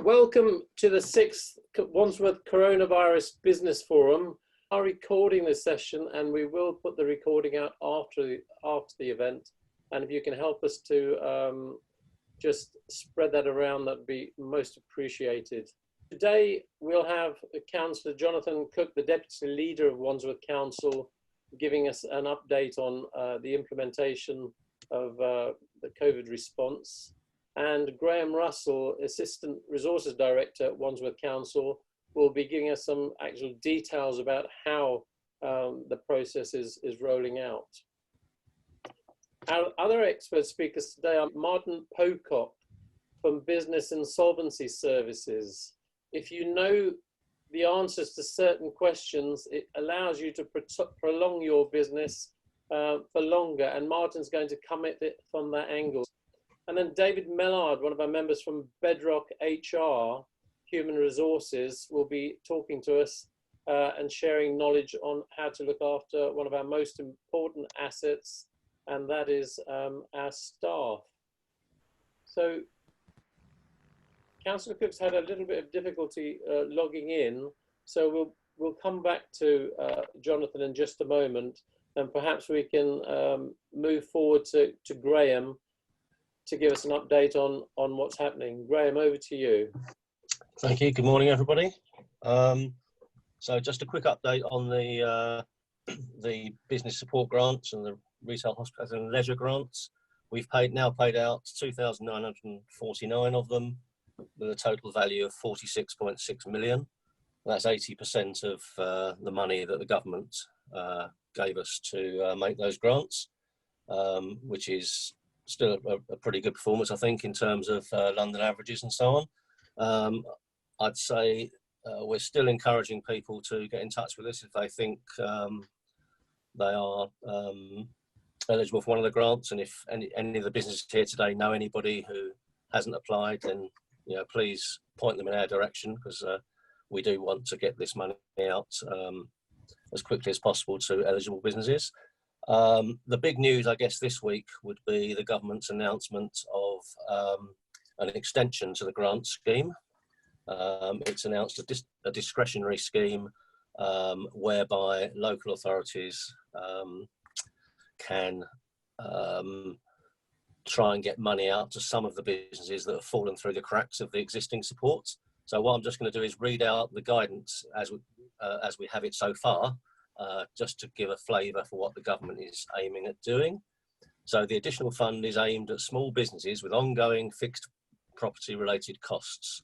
Welcome to the 6th Wandsworth Coronavirus Business Forum. We are recording this session and we will put the recording out after the event. And if you can help us to just spread that around, that'd be most appreciated. Today we'll have Councillor Jonathan Cook, the Deputy Leader of Wandsworth Council, giving us an update on the implementation of the COVID response. And Graham Russell, Assistant Resources Director at Wandsworth Council, will be giving us some actual details about how the process is rolling out. Our other expert speakers today are Martin Pocock from Business Insolvency Services. If you know the answers to certain questions, it allows you to prolong your business for longer, and Martin's going to come at it from that angle. And then David Mellard, one of our members from Bedrock HR, Human Resources, will be talking to us and sharing knowledge on how to look after one of our most important assets, and that is our staff. So Councillor Cook's had a little bit of difficulty logging in, so we'll come back to Jonathan in just a moment, and perhaps we can move forward to Graham to give us an update on what's happening. Graham, over to you. Thank you. Good morning, everybody. So just a quick update on the business support grants and the retail, hospitality and leisure grants. We've now paid out 2,949 of them with a total value of 46.6 million. That's 80% of the money that the government gave us to make those grants, which is still a pretty good performance, I think, in terms of London averages and so on. I'd say we're still encouraging people to get in touch with us if they think they are eligible for one of the grants, and if any of the businesses here today know anybody who hasn't applied, then please point them in our direction, because we do want to get this money out as quickly as possible to eligible businesses. The big news, I guess, this week would be the government's announcement of an extension to the grant scheme. It's announced a discretionary scheme whereby local authorities can try and get money out to some of the businesses that have fallen through the cracks of the existing support. So what I'm just going to do is read out the guidance as we have it so far, just to give a flavour for what the government is aiming at doing. So the additional fund is aimed at small businesses with ongoing fixed property related costs.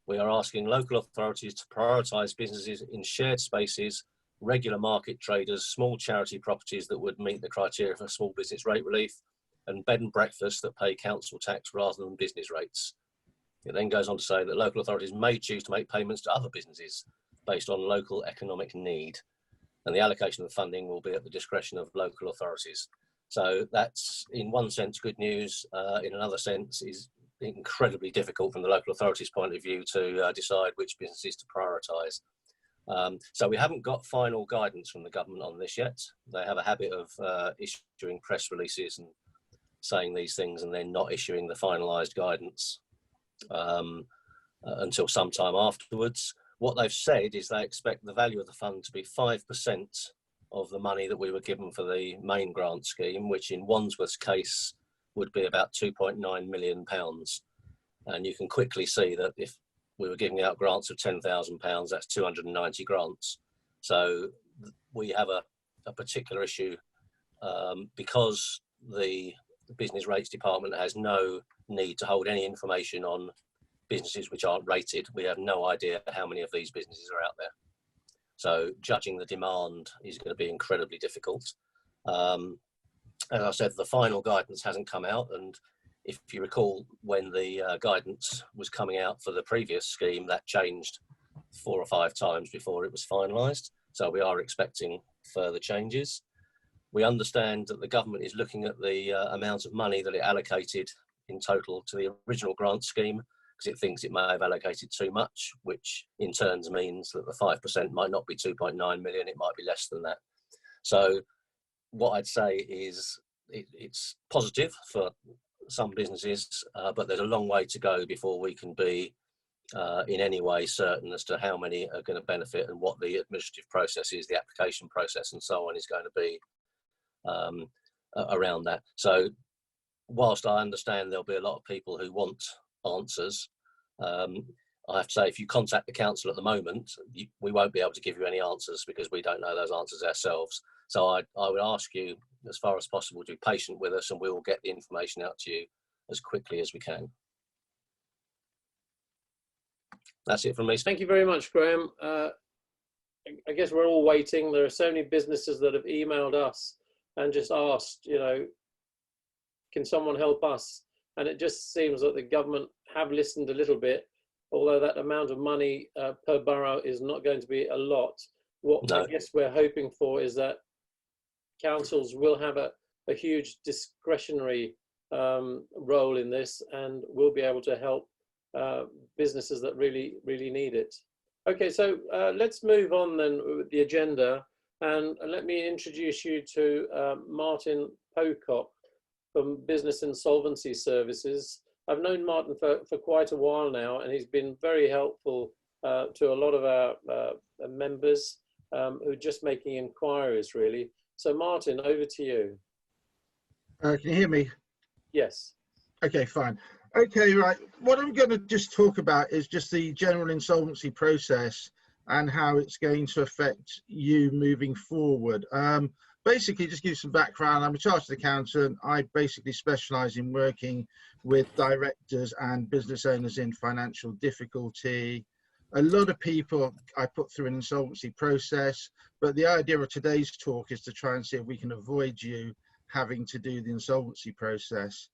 We are asking local authorities to prioritise businesses in shared spaces, regular market traders, small charity properties that would meet the criteria for small business rate relief, and bed and breakfasts that pay council tax rather than business rates. It then goes on to say that local authorities may choose to make payments to other businesses based on local economic need, and the allocation of the funding will be at the discretion of local authorities. So that's, in one sense, good news. In another sense, is incredibly difficult from the local authorities' point of view to decide which businesses to prioritise. So we haven't got final guidance from the government on this yet. They have a habit of issuing press releases and saying these things and then not issuing the finalised guidance until some time afterwards. What they've said is they expect the value of the fund to be 5% of the money that we were given for the main grant scheme, which in Wandsworth's case would be about £2.9 million. And you can quickly see that if we were giving out grants of £10,000, that's 290 grants. So we have a particular issue because the Business Rates Department has no need to hold any information on businesses which aren't rated. We have no idea how many of these businesses are out there. So judging the demand is going to be incredibly difficult. As I said, the final guidance hasn't come out, and if you recall, when the guidance was coming out for the previous scheme, that changed 4 or 5 times before it was finalised. So we are expecting further changes. We understand that the government is looking at the amount of money that it allocated in total to the original grant scheme, because it thinks it may have allocated too much, which in turn means that the 5% might not be 2.9 million, it might be less than that. So what I'd say is it's positive for some businesses, but there's a long way to go before we can be in any way certain as to how many are going to benefit and what the administrative process is, the application process and so on is going to be around that. So whilst I understand there'll be a lot of people who want answers, I have to say, if you contact the council at the moment, we won't be able to give you any answers because we don't know those answers ourselves. So I would ask you, as far as possible, to be patient with us, and we will get the information out to you as quickly as we can. That's it from me. Thank you very much, Graham. I guess we're all waiting. There are so many businesses that have emailed us and just asked, you know, can someone help us? And it just seems that the government have listened a little bit, although that amount of money per borough is not going to be a lot. What I guess we're hoping for is that councils will have a huge discretionary role in this, and will be able to help businesses that really need it. Okay, so let's move on then with the agenda, and let me introduce you to Martin Pocock from Business Insolvency Services. I've known Martin for quite a while now, and he's been very helpful to a lot of our members who are just making inquiries, really. So Martin, over to you. Can you hear me? Yes. Okay, fine. Okay, right. What I'm going to just talk about is just the general insolvency process and how it's going to affect you moving forward. Basically, just give you some background. I'm a chartered accountant. I basically specialise in working with directors and business owners in financial difficulty. A lot of people I put through an insolvency process, but the idea of today's talk is to try and see if we can avoid you having to do the insolvency process.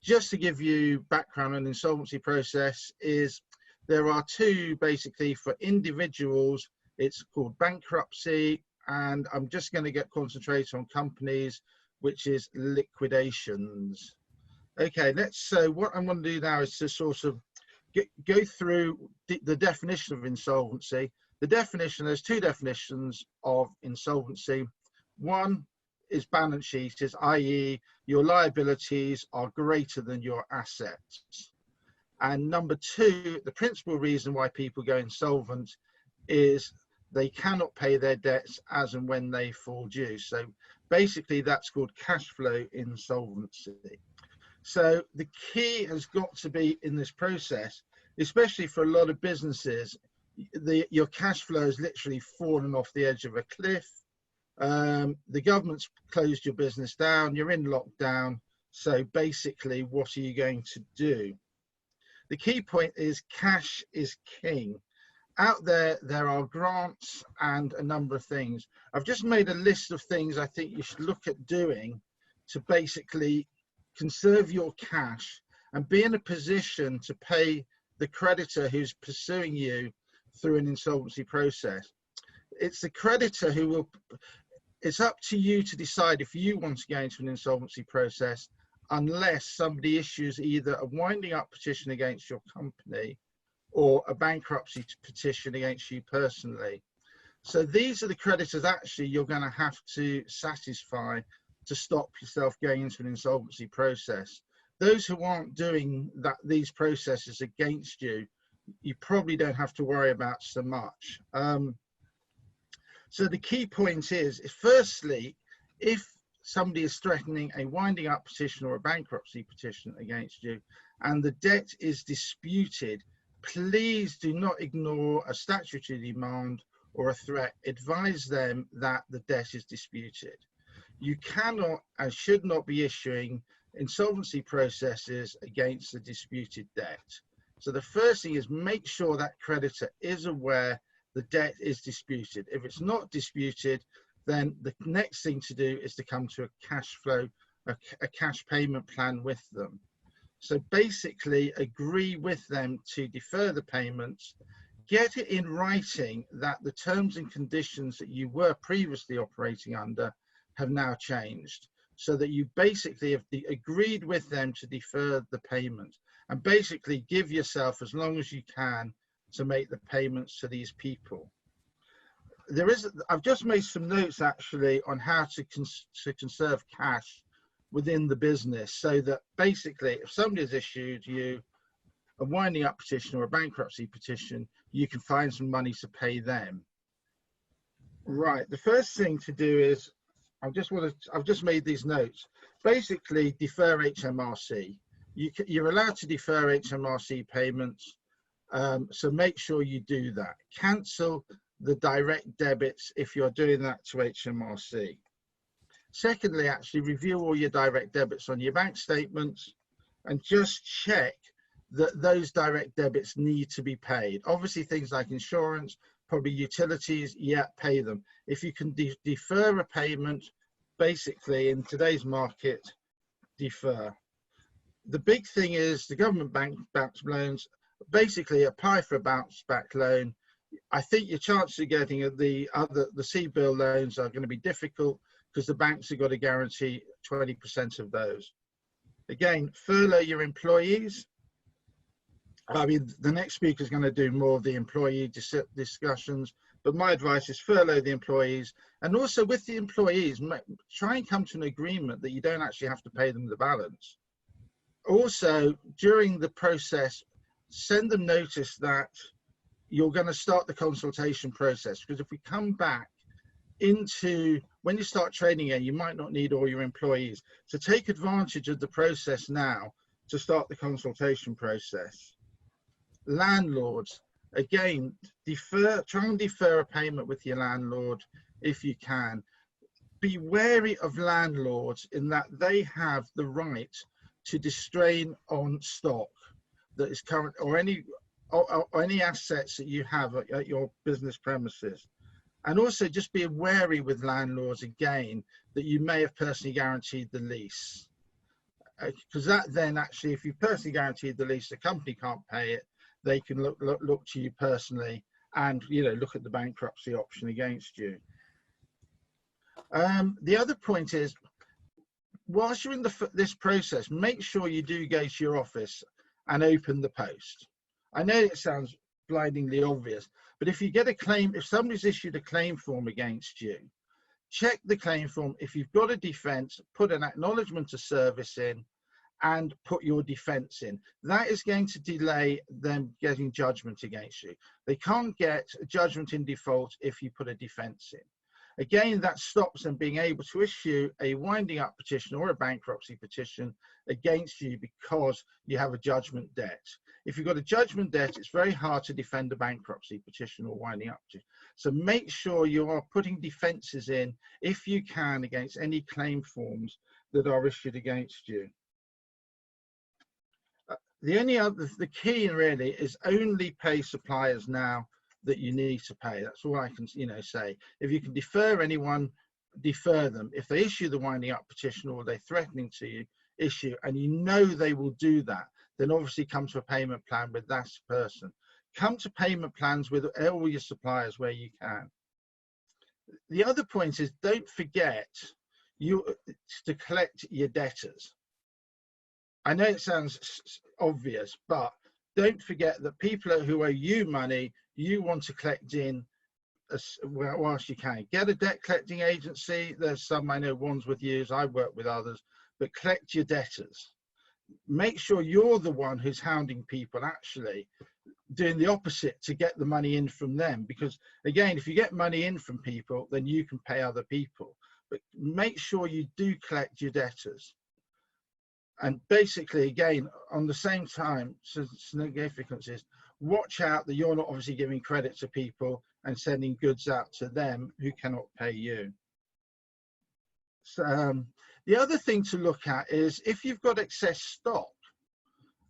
Just to give you background on the insolvency process, is there are two basically for individuals. It's called bankruptcy, and I'm just going to get concentrated on companies, which is liquidations. Okay, so what I'm going to do now is to sort of go through the definition of insolvency. The definition, there's two definitions of insolvency. One is balance sheet, is i.e. your liabilities are greater than your assets. And number two, the principal reason why people go insolvent is they cannot pay their debts as and when they fall due. So basically that's called cash flow insolvency. So the key has got to be in this process, especially for a lot of businesses, your cash flow has literally fallen off the edge of a cliff. The government's closed your business down, you're in lockdown. So basically, what are you going to do? The key point is cash is king. Out there are grants and a number of things. I've just made a list of things I think you should look at doing to basically conserve your cash and be in a position to pay the creditor who's pursuing you through an insolvency process. It's the creditor who will, it's up to you to decide if you want to go into an insolvency process, unless somebody issues either a winding up petition against your company or a bankruptcy petition against you personally. So these are the creditors actually you're going to have to satisfy to stop yourself going into an insolvency process. Those who aren't doing these processes against you, you probably don't have to worry about so much. So the key point is firstly, if somebody is threatening a winding up petition or a bankruptcy petition against you and the debt is disputed, please do not ignore a statutory demand or a threat. Advise them that the debt is disputed. You cannot and should not be issuing insolvency processes against the disputed debt. So the first thing is make sure that creditor is aware the debt is disputed. If it's not disputed, then the next thing to do is to come to a cash flow, a cash payment plan with them. So basically agree with them to defer the payments, get it in writing that the terms and conditions that you were previously operating under have now changed, so that you basically have agreed with them to defer the payment, and basically give yourself as long as you can to make the payments to these people. I've just made some notes actually on how to conserve cash within the business, so that basically if somebody has issued you a winding up petition or a bankruptcy petition, you can find some money to pay them. Right, the first thing to do is, I've just made these notes. Basically, defer HMRC. You're allowed to defer HMRC payments, so make sure you do that. Cancel the direct debits if you're doing that to HMRC. Secondly, actually review all your direct debits on your bank statements and just check that those direct debits need to be paid. Obviously, things like insurance, probably utilities, yeah, pay them. If you can defer a payment, basically in today's market, defer. The big thing is the government bounce loans, basically apply for a bounce back loan. I think your chances of getting the C-bill loans are going to be difficult because the banks have got to guarantee 20% of those. Again, furlough your employees. I mean, the next speaker is going to do more of the employee discussions, but my advice is furlough the employees. And also with the employees, try and come to an agreement that you don't actually have to pay them the balance. Also, during the process, send them notice that you're going to start the consultation process, because if we come back into when you start trading again, you might not need all your employees. So take advantage of the process now to start the consultation process. Landlords, again, try and defer a payment with your landlord if you can. Be wary of landlords in that they have the right to distrain on stock that is current, or any assets that you have at your business premises. And also just be wary with landlords again that you may have personally guaranteed the lease, because that then actually, if you personally guaranteed the lease, the company can't pay it, they can look to you personally and, you know, look at the bankruptcy option against you. The other point is, whilst you're in this process, make sure you do go to your office and open the post. I know it sounds blindingly obvious, but if you get a claim, if somebody's issued a claim form against you, check the claim form. If you've got a defence, put an acknowledgement of service in and put your defence in. That is going to delay them getting judgment against you. They can't get a judgment in default if you put a defence in. Again, that stops them being able to issue a winding up petition or a bankruptcy petition against you because you have a judgment debt. If you've got a judgment debt, it's very hard to defend a bankruptcy petition or winding up petition. So make sure you are putting defences in, if you can, against any claim forms that are issued against you. The key really is only pay suppliers now that you need to pay. That's all I can, say. If you can defer anyone, defer them. If they issue the winding up petition or they're threatening to you issue, and you know they will do that, then obviously come to a payment plan with that person. Come to payment plans with all your suppliers where you can. The other point is, don't forget to collect your debtors. I know it sounds obvious, but don't forget that people who owe you money, you want to collect in whilst you can. Get a debt collecting agency. There's some I know Wandsworth use, I work with others, but collect your debtors. Make sure you're the one who's hounding people, actually doing the opposite to get the money in from them. Because again, if you get money in from people, then you can pay other people. But make sure you do collect your debtors. And basically, again, on the same time, significance is, watch out that you're not obviously giving credit to people and sending goods out to them who cannot pay you. So the other thing to look at is, if you've got excess stock,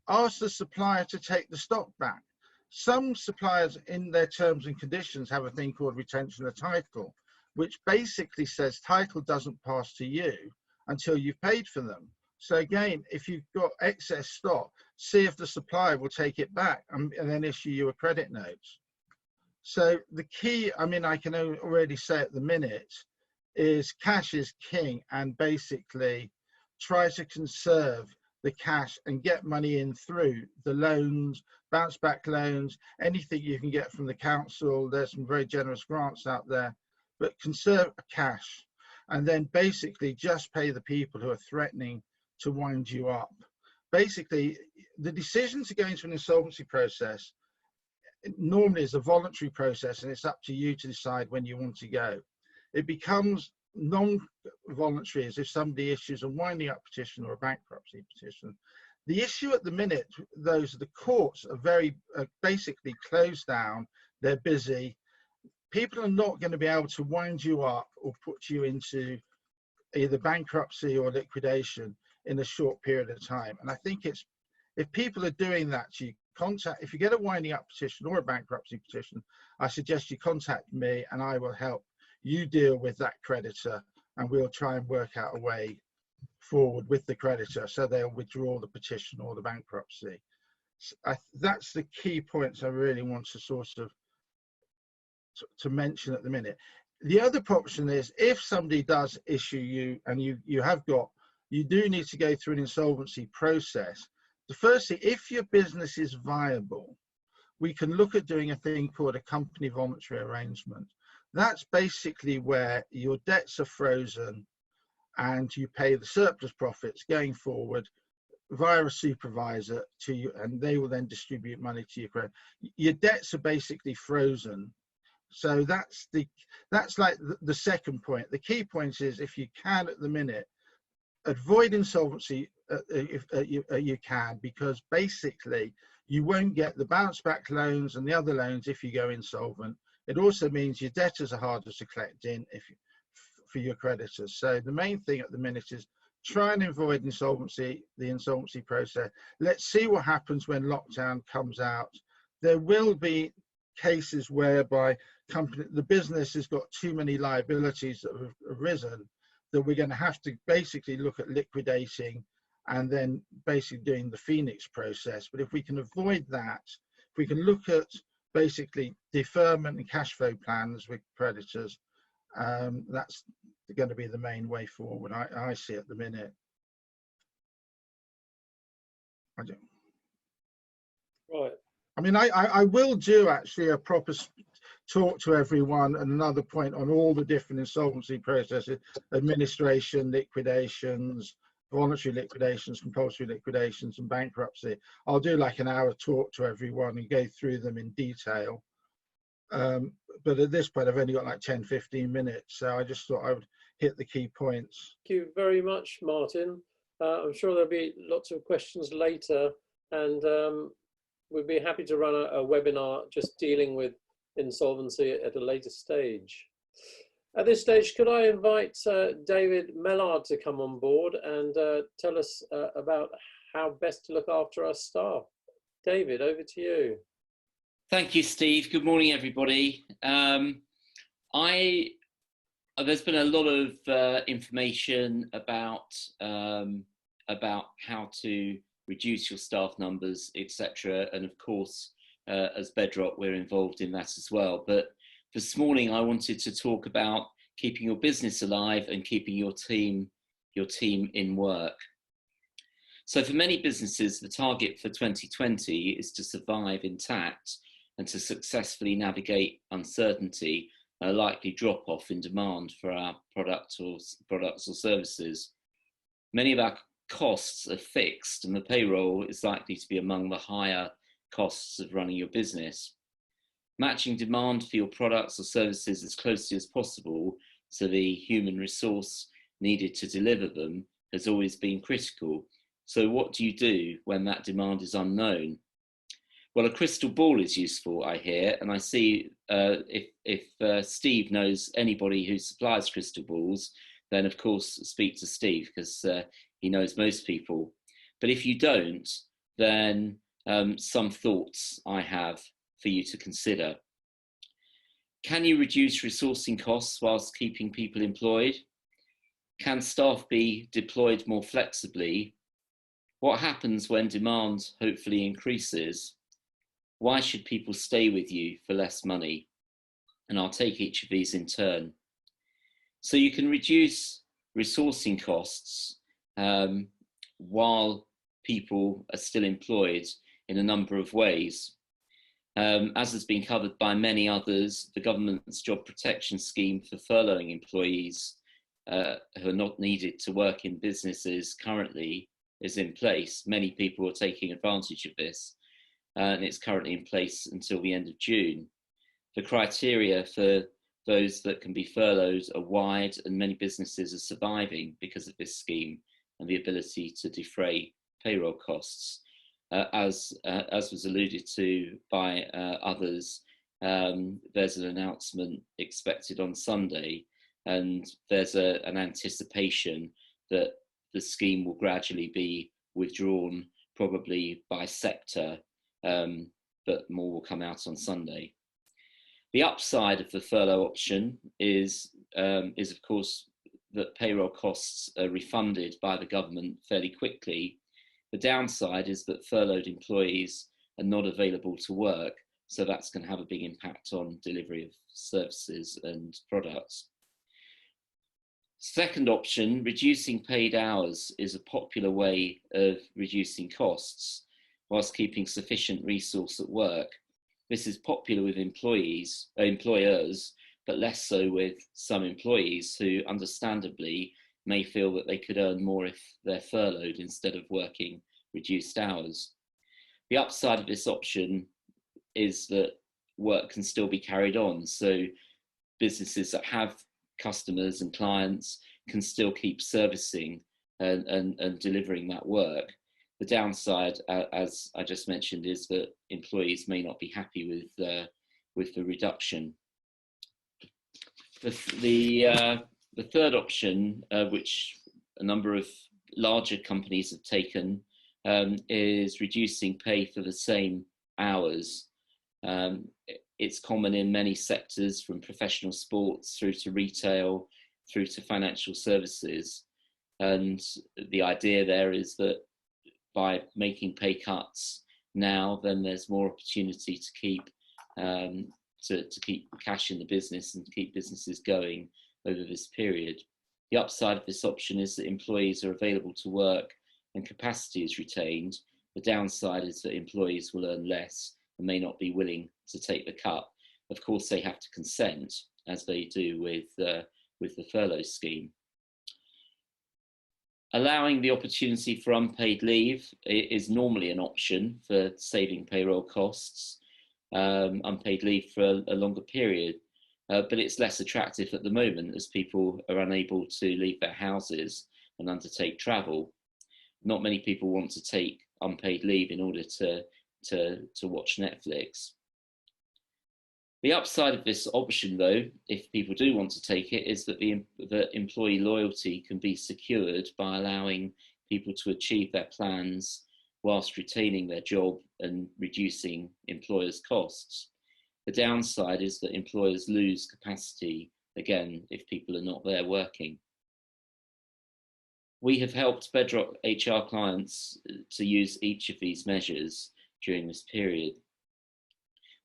ask the supplier to take the stock back. Some suppliers in their terms and conditions have a thing called retention of title, which basically says title doesn't pass to you until you've paid for them. So again, if you've got excess stock, see if the supplier will take it back and then issue you a credit note. So the key, I mean, I can already say at the minute, is cash is king, and basically try to conserve the cash and get money in through the loans, bounce back loans, anything you can get from the council. There's some very generous grants out there, but conserve cash and then basically just pay the people who are threatening to wind you up. Basically, the decision to go into an insolvency process normally is a voluntary process, and it's up to you to decide when you want to go. It becomes non-voluntary as if somebody issues a winding up petition or a bankruptcy petition. The issue at the minute, the courts are basically closed down. They're busy. People are not going to be able to wind you up or put you into either bankruptcy or liquidation in a short period of time. And I think if people are doing that, if you get a winding up petition or a bankruptcy petition, I suggest you contact me and I will help you deal with that creditor, and we'll try and work out a way forward with the creditor so they'll withdraw the petition or the bankruptcy. That's the key points I really want to sort of to mention at the minute. The other option is if somebody does issue you and you do need to go through an insolvency process. The first thing, if your business is viable, we can look at doing a thing called a company voluntary arrangement. That's basically where your debts are frozen and you pay the surplus profits going forward via a supervisor to you, and they will then distribute money to your credit. Your debts are basically frozen. So that's like the second point. The key point is, if you can at the minute, avoid insolvency if you can, because basically you won't get the bounce back loans and the other loans if you go insolvent. It also means your debtors are harder to collect in for your creditors. So the main thing at the minute is try and avoid the insolvency process. Let's see what happens when lockdown comes out. There will be cases whereby the business has got too many liabilities that have arisen that we're going to have to basically look at liquidating and then basically doing the Phoenix process. But if we can avoid that, if we can look at basically deferment and cash flow plans with creditors, that's going to be the main way forward. I see at the minute. Right. I mean, I will do actually a proper talk to everyone, and another point on all the different insolvency processes: administration, liquidations, voluntary liquidations, compulsory liquidations, and bankruptcy. I'll do like an hour talk to everyone and go through them in detail. But at this point, I've only got like 10-15 minutes, so I just thought I would hit the key points. Thank you very much, Martin. I'm sure there'll be lots of questions later, and we'd be happy to run a webinar just dealing with insolvency at a later stage. At this stage, could I invite David Mellard to come on board and tell us about how best to look after our staff? David, over to you. Thank you, Steve. Good morning, everybody. There's been a lot of information about how to reduce your staff numbers, etc. And of course, as Bedrock, we're involved in that as well. But this morning, I wanted to talk about keeping your business alive and keeping your team in work. So for many businesses, the target for 2020 is to survive intact and to successfully navigate uncertainty and a likely drop-off in demand for our products or services. Many of our costs are fixed, and the payroll is likely to be among the higher costs of running your business. Matching demand for your products or services as closely as possible to the human resource needed to deliver them has always been critical. So what do you do when that demand is unknown? Well, a crystal ball is useful, I hear, and I see if Steve knows anybody who supplies crystal balls, then of course speak to Steve, because he knows most people. But if you don't, then some thoughts I have for you to consider. Can you reduce resourcing costs whilst keeping people employed? Can staff be deployed more flexibly? What happens when demand hopefully increases? Why should people stay with you for less money? And I'll take each of these in turn. So you can reduce resourcing costs while people are still employed in a number of ways. As has been covered by many others, the government's job protection scheme for furloughing employees who are not needed to work in businesses currently is in place. Many people are taking advantage of this, and it's currently in place until the end of June. The criteria for those that can be furloughed are wide, and many businesses are surviving because of this scheme and the ability to defray payroll costs. As was alluded to by others, there's an announcement expected on Sunday, and there's an anticipation that the scheme will gradually be withdrawn, probably by sector, but more will come out on Sunday. The upside of the furlough option is of course that payroll costs are refunded by the government fairly quickly. The downside is that furloughed employees are not available to work, so that's going to have a big impact on delivery of services and products. Second option, reducing paid hours, is a popular way of reducing costs whilst keeping sufficient resource at work. This is popular with employers, but less so with some employees who understandably may feel that they could earn more if they're furloughed instead of working reduced hours. The upside of this option is that work can still be carried on, so businesses that have customers and clients can still keep servicing and delivering that work. The downside, as I just mentioned, is that employees may not be happy with the reduction. The third option, which a number of larger companies have taken, is reducing pay for the same hours. It's common in many sectors, from professional sports through to retail, through to financial services. And the idea there is that by making pay cuts now, then there's more opportunity to keep cash in the business and to keep businesses going over this period. The upside of this option is that employees are available to work and capacity is retained. The downside is that employees will earn less and may not be willing to take the cut. Of course, they have to consent, as they do with the furlough scheme. Allowing the opportunity for unpaid leave is normally an option for saving payroll costs, unpaid leave for a longer period, but it's less attractive at the moment as people are unable to leave their houses and undertake travel. Not many people want to take unpaid leave in order to watch Netflix. The upside of this option, though, if people do want to take it, is that the employee loyalty can be secured by allowing people to achieve their plans whilst retaining their job and reducing employers' costs. The downside is that employers lose capacity, again, if people are not there working. We have helped Bedrock HR clients to use each of these measures during this period.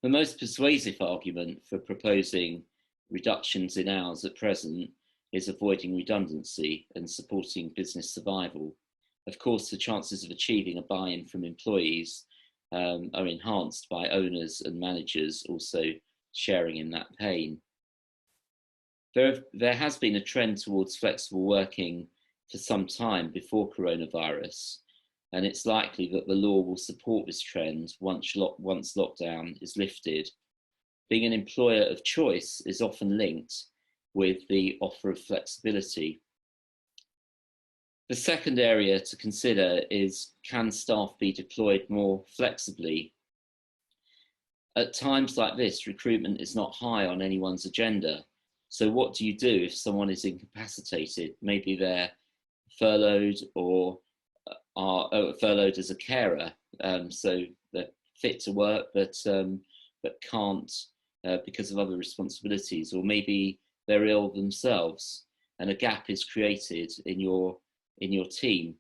The most persuasive argument for proposing reductions in hours at present is avoiding redundancy and supporting business survival. Of course, the chances of achieving a buy-in from employees are enhanced by owners and managers also sharing in that pain. There has been a trend towards flexible working for some time before coronavirus, and it's likely that the law will support this trend once lockdown is lifted. Being an employer of choice is often linked with the offer of flexibility. The second area to consider is, can staff be deployed more flexibly? At times like this, recruitment is not high on anyone's agenda. So what do you do if someone is incapacitated? Maybe they're furloughed or are furloughed as a carer, so they're fit to work but can't because of other responsibilities, or maybe they're ill themselves and a gap is created in your team.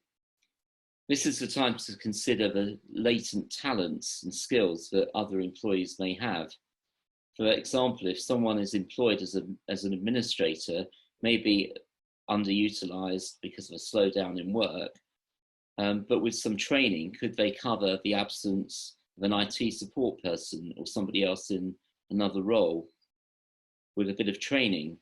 This is the time to consider the latent talents and skills that other employees may have. For example, if someone is employed as an administrator, maybe underutilized because of a slowdown in work, but with some training, could they cover the absence of an IT support person or somebody else in another role? With a bit of training,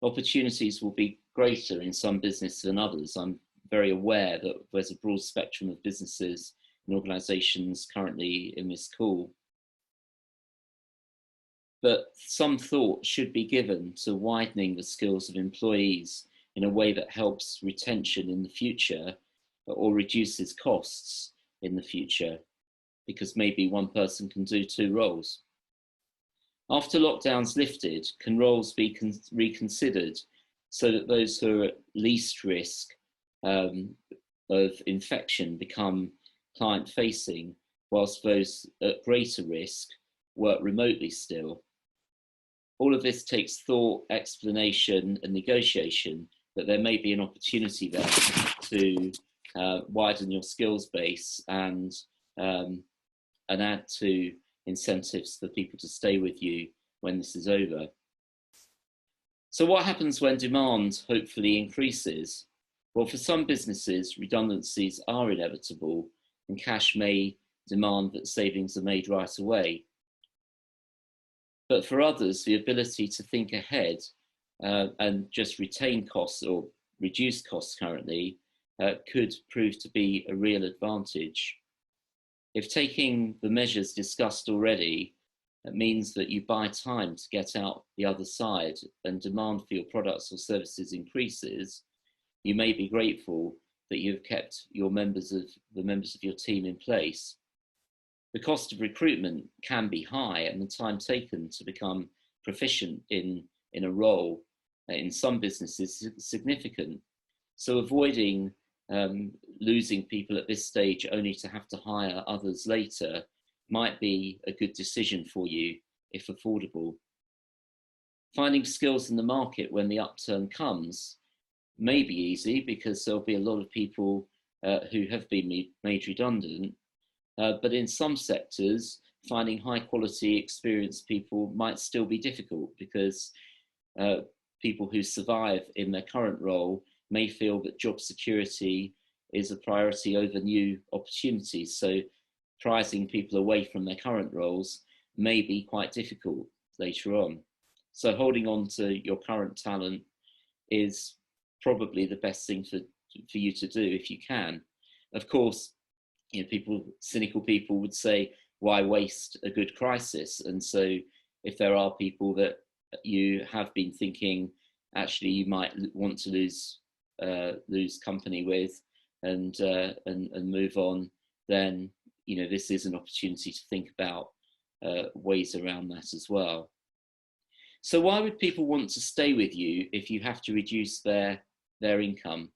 opportunities will be greater in some business than others. I'm very aware that there's a broad spectrum of businesses and organisations currently in this call. But some thought should be given to widening the skills of employees in a way that helps retention in the future or reduces costs in the future, because maybe one person can do 2 roles. After lockdown's lifted, can roles be reconsidered so that those who are at least risk of infection become client-facing, whilst those at greater risk work remotely still? All of this takes thought, explanation, and negotiation, but there may be an opportunity there to widen your skills base and add to incentives for people to stay with you when this is over. So what happens when demand hopefully increases? Well, for some businesses, redundancies are inevitable and cash may demand that savings are made right away. But for others, the ability to think ahead and just retain costs or reduce costs currently could prove to be a real advantage. If taking the measures discussed already, it means that you buy time to get out the other side and demand for your products or services increases, you may be grateful that you've kept the members of your team in place. The cost of recruitment can be high, and the time taken to become proficient in a role in some businesses is significant. So avoiding losing people at this stage only to have to hire others later might be a good decision for you if affordable. Finding skills in the market when the upturn comes may be easy because there'll be a lot of people who have been made redundant. But in some sectors, finding high quality, experienced people might still be difficult because people who survive in their current role may feel that job security is a priority over new opportunities. So prizing people away from their current roles may be quite difficult later on. So holding on to your current talent is probably the best thing for you to do if you can. Of course, cynical people would say, why waste a good crisis? And so if there are people that you have been thinking, actually you might want to lose company with and move on, then this is an opportunity to think about ways around that as well. So why would people want to stay with you if you have to reduce their income?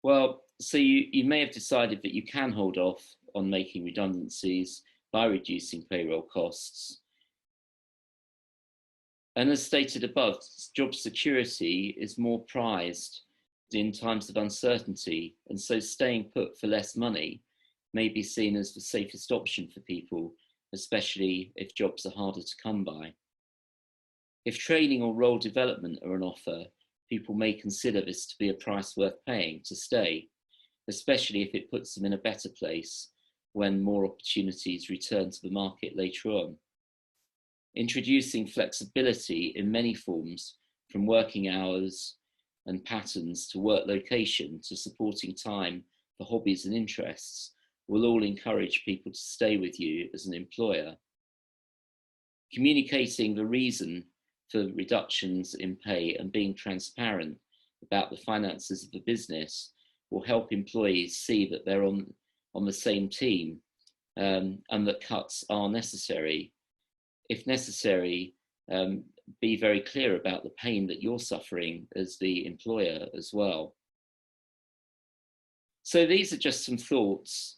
Well, so you may have decided that you can hold off on making redundancies by reducing payroll costs. And as stated above, job security is more prized in times of uncertainty, and so staying put for less money may be seen as the safest option for people, especially if jobs are harder to come by. If training or role development are an offer, people may consider this to be a price worth paying to stay, especially if it puts them in a better place when more opportunities return to the market later on. Introducing flexibility in many forms, from working hours and patterns to work location to supporting time for hobbies and interests, will all encourage people to stay with you as an employer. Communicating the reason for reductions in pay and being transparent about the finances of the business will help employees see that they're on the same team and that cuts are necessary. If necessary, be very clear about the pain that you're suffering as the employer as well. So these are just some thoughts.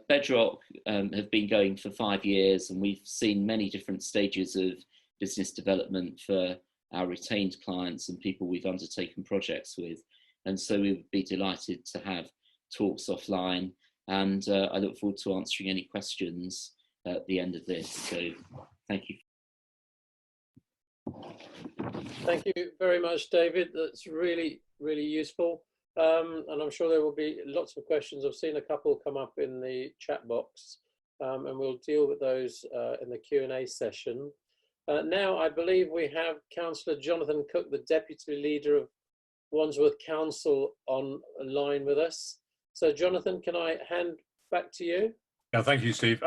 Bedrock have been going for 5 years, and we've seen many different stages of business development for our retained clients and people we've undertaken projects with. And so we would be delighted to have talks offline, and I look forward to answering any questions at the end of this. So thank you. Thank you very much, David. That's really, really useful. And I'm sure there will be lots of questions. I've seen a couple come up in the chat box, and we'll deal with those in the Q&A session. Now, I believe we have Councillor Jonathan Cook, the Deputy Leader of Wandsworth Council online with us. So Jonathan, can I hand back to you? Yeah, thank you, Steve.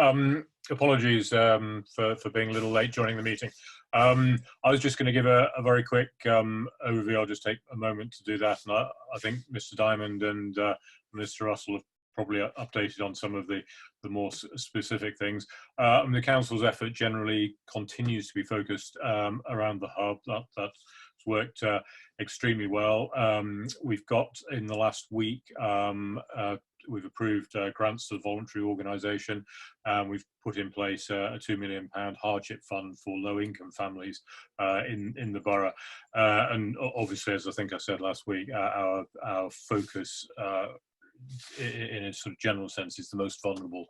Apologies for being a little late joining the meeting. I was just going to give a very quick overview. I'll just take a moment to do that. And I think Mr. Diamond and Mr. Russell have probably updated on some of the more specific things. And the council's effort generally continues to be focused around the hub. That's worked extremely well. We've got in the last week, we've approved grants to the voluntary organisation, and we've put in place a £2 million hardship fund for low-income families in the borough. And obviously, as I think I said last week, our focus in a sort of general sense is the most vulnerable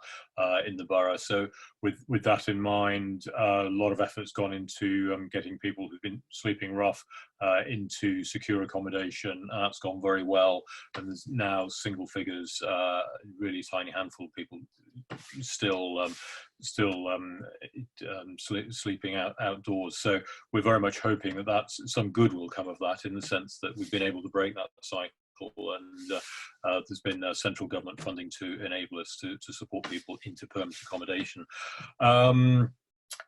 in the borough. So with that in mind, a lot of effort's gone into getting people who've been sleeping rough into secure accommodation. That's gone very well, and there's now single figures, really tiny handful of people still sleeping outdoors. So we're very much hoping that some good will come of that, in the sense that we've been able to break that cycle, and there's been central government funding to enable us to support people into permanent accommodation.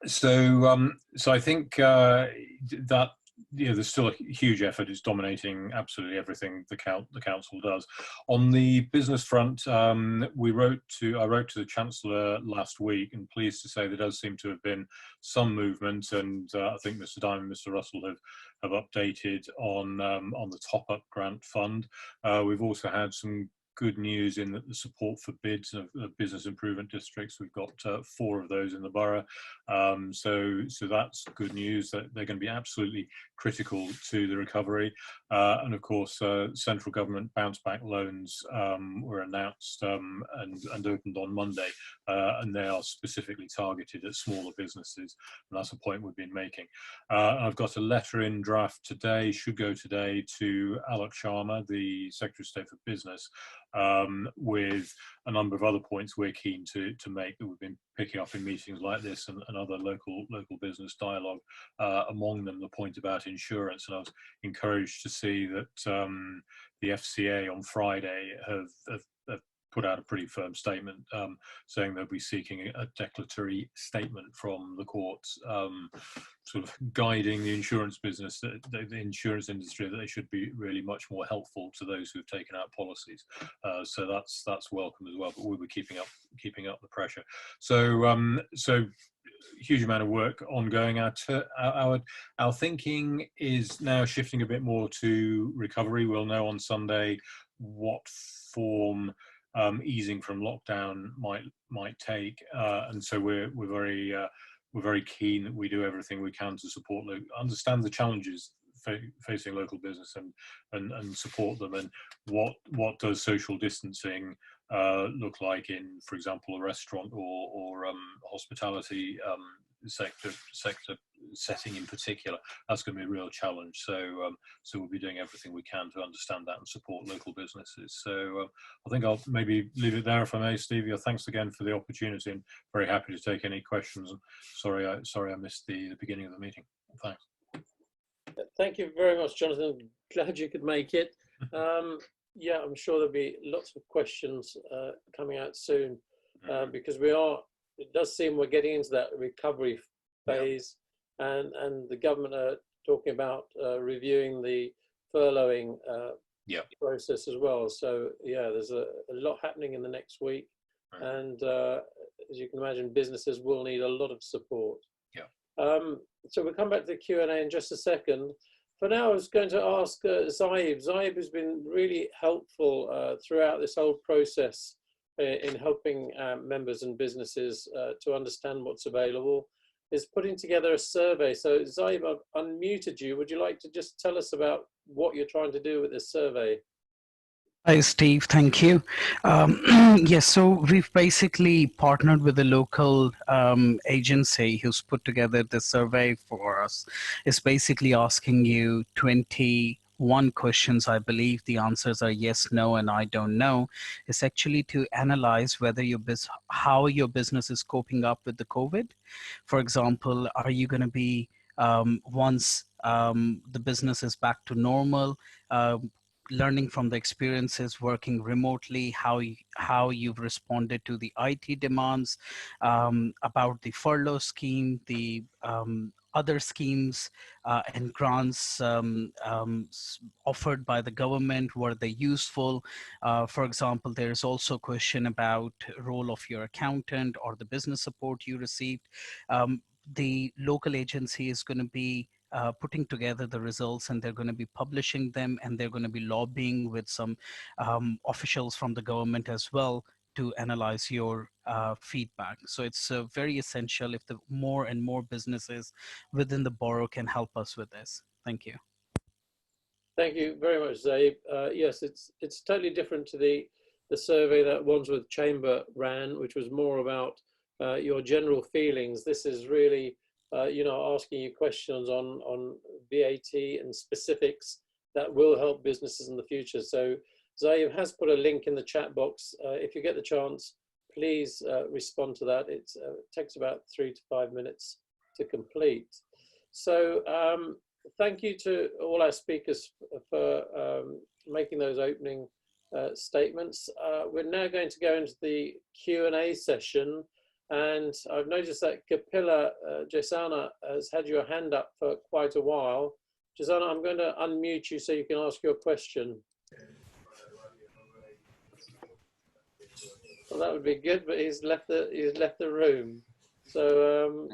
So I think that there's still a huge effort. It's dominating absolutely everything the council does. On the business front, I wrote to the Chancellor last week, and pleased to say there does seem to have been some movement, and I think Mr. Diamond and Mr. Russell have updated on the top-up grant fund. We've also had some good news in that the support for bids of business improvement districts. We've got 4 of those in the borough, so that's good news. That they're going to be absolutely critical to the recovery. And of course, central government bounce back loans were announced and opened on Monday, and they are specifically targeted at smaller businesses, and that's a point we've been making. I've got a letter in draft today, should go today, to Lanop Accountants, the Secretary of State for Business, with a number of other points we're keen to make that we've been picking up in meetings like this and other local business dialogue. Among them, the point about insurance, and I was encouraged to see that the FCA on Friday have put out a pretty firm statement saying they'll be seeking a declaratory statement from the courts, sort of guiding the insurance business, the insurance industry, that they should be really much more helpful to those who've taken out policies. So that's welcome as well. But we'll be keeping up the pressure. So huge amount of work ongoing. Our thinking is now shifting a bit more to recovery. We'll know on Sunday what form easing from lockdown might take, and so we're very keen that we do everything we can to support, understand the challenges facing local business and support them, and what does social distancing look like in, for example, a restaurant or hospitality sector setting in particular. That's going to be a real challenge. So we'll be doing everything we can to understand that and support local businesses. So I think I'll maybe leave it there, if I may, Stevie. Thanks again for the opportunity, and very happy to take any questions. Sorry I missed the beginning of the meeting. Thanks. Thank you very much, Jonathan. Glad you could make it. Yeah, I'm sure there'll be lots of questions coming out soon, because it does seem we're getting into that recovery phase, and the government are talking about reviewing the furloughing process as well. So yeah, there's a lot happening in the next week, and as you can imagine, businesses will need a lot of support. So we'll come back to the Q&A in just a second. For now, I was going to ask Zaib. Zaib has been really helpful throughout this whole process in helping members and businesses to understand what's available, is putting together a survey. So Zaib, I've unmuted you. Would you like to just tell us about what you're trying to do with this survey? Hi, Steve. Thank you. Yes, so we've basically partnered with a local agency who's put together the survey for us. It's basically asking you 21 questions. I believe the answers are yes, no, and I don't know. It's actually to analyze whether how your business is coping up with the COVID. For example, are you going to be once the business is back to normal, learning from the experiences working remotely, how you've responded to the IT demands, about the furlough scheme, the other schemes and grants offered by the government, were they useful? For example, there is also a question about role of your accountant or the business support you received. The local agency is going to be putting together the results, and they're going to be publishing them, and they're going to be lobbying with some officials from the government as well to analyze your feedback. So it's very essential if the more and more businesses within the borough can help us with this. Thank you. Thank you very much, Zaib. Yes, it's totally different to the survey that Wandsworth Chamber ran, which was more about your general feelings. This is really asking you questions on VAT and specifics that will help businesses in the future. So Zaib has put a link in the chat box. If you get the chance, please respond to that. It takes about 3 to 5 minutes to complete. So thank you to all our speakers for making those opening statements. We're now going to go into the Q&A session. And I've noticed that Kapila Jasana has had your hand up for quite a while. Jasana, I'm going to unmute you so you can ask your question. Well, that would be good, but he's left the room. So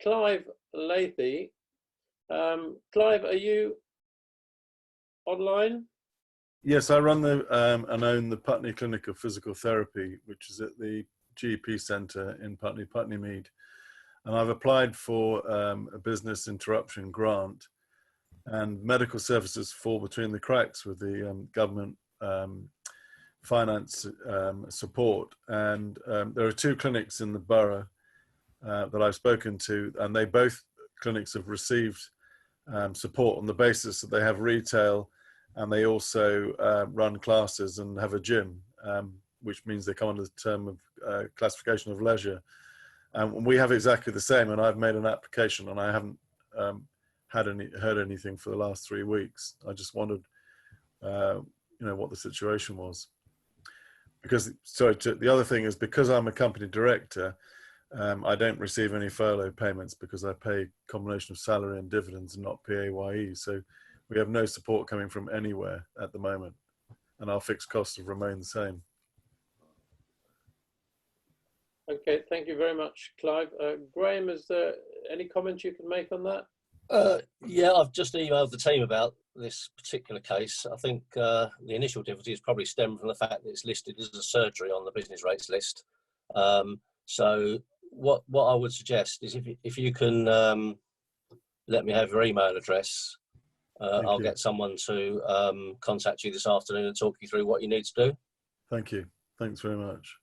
Clive Lathy, Clive, are you online? Yes, I run and own the Putney Clinic of Physical Therapy, which is at the GP Centre in Putney Mead, and I've applied for a business interruption grant, and medical services fall between the cracks with the government finance support, and there are 2 clinics in the borough that I've spoken to, and both clinics have received support on the basis that they have retail, and they also run classes and have a gym, which means they come under the term of classification of leisure. And we have exactly the same, and I've made an application, and I haven't heard anything for the last 3 weeks. I just wondered, what the situation was. Because, the other thing is, because I'm a company director, I don't receive any furlough payments because I pay a combination of salary and dividends and not PAYE. So we have no support coming from anywhere at the moment, and our fixed costs have remained the same. Okay, thank you very much, Clive. Graham, is there any comments you can make on that? Yeah, I've just emailed the team about this particular case. I think the initial difficulties probably stem from the fact that it's listed as a surgery on the business rates list. So what I would suggest is if you can let me have your email address, I'll get someone to contact you this afternoon and talk you through what you need to do. Thank you. Thanks very much.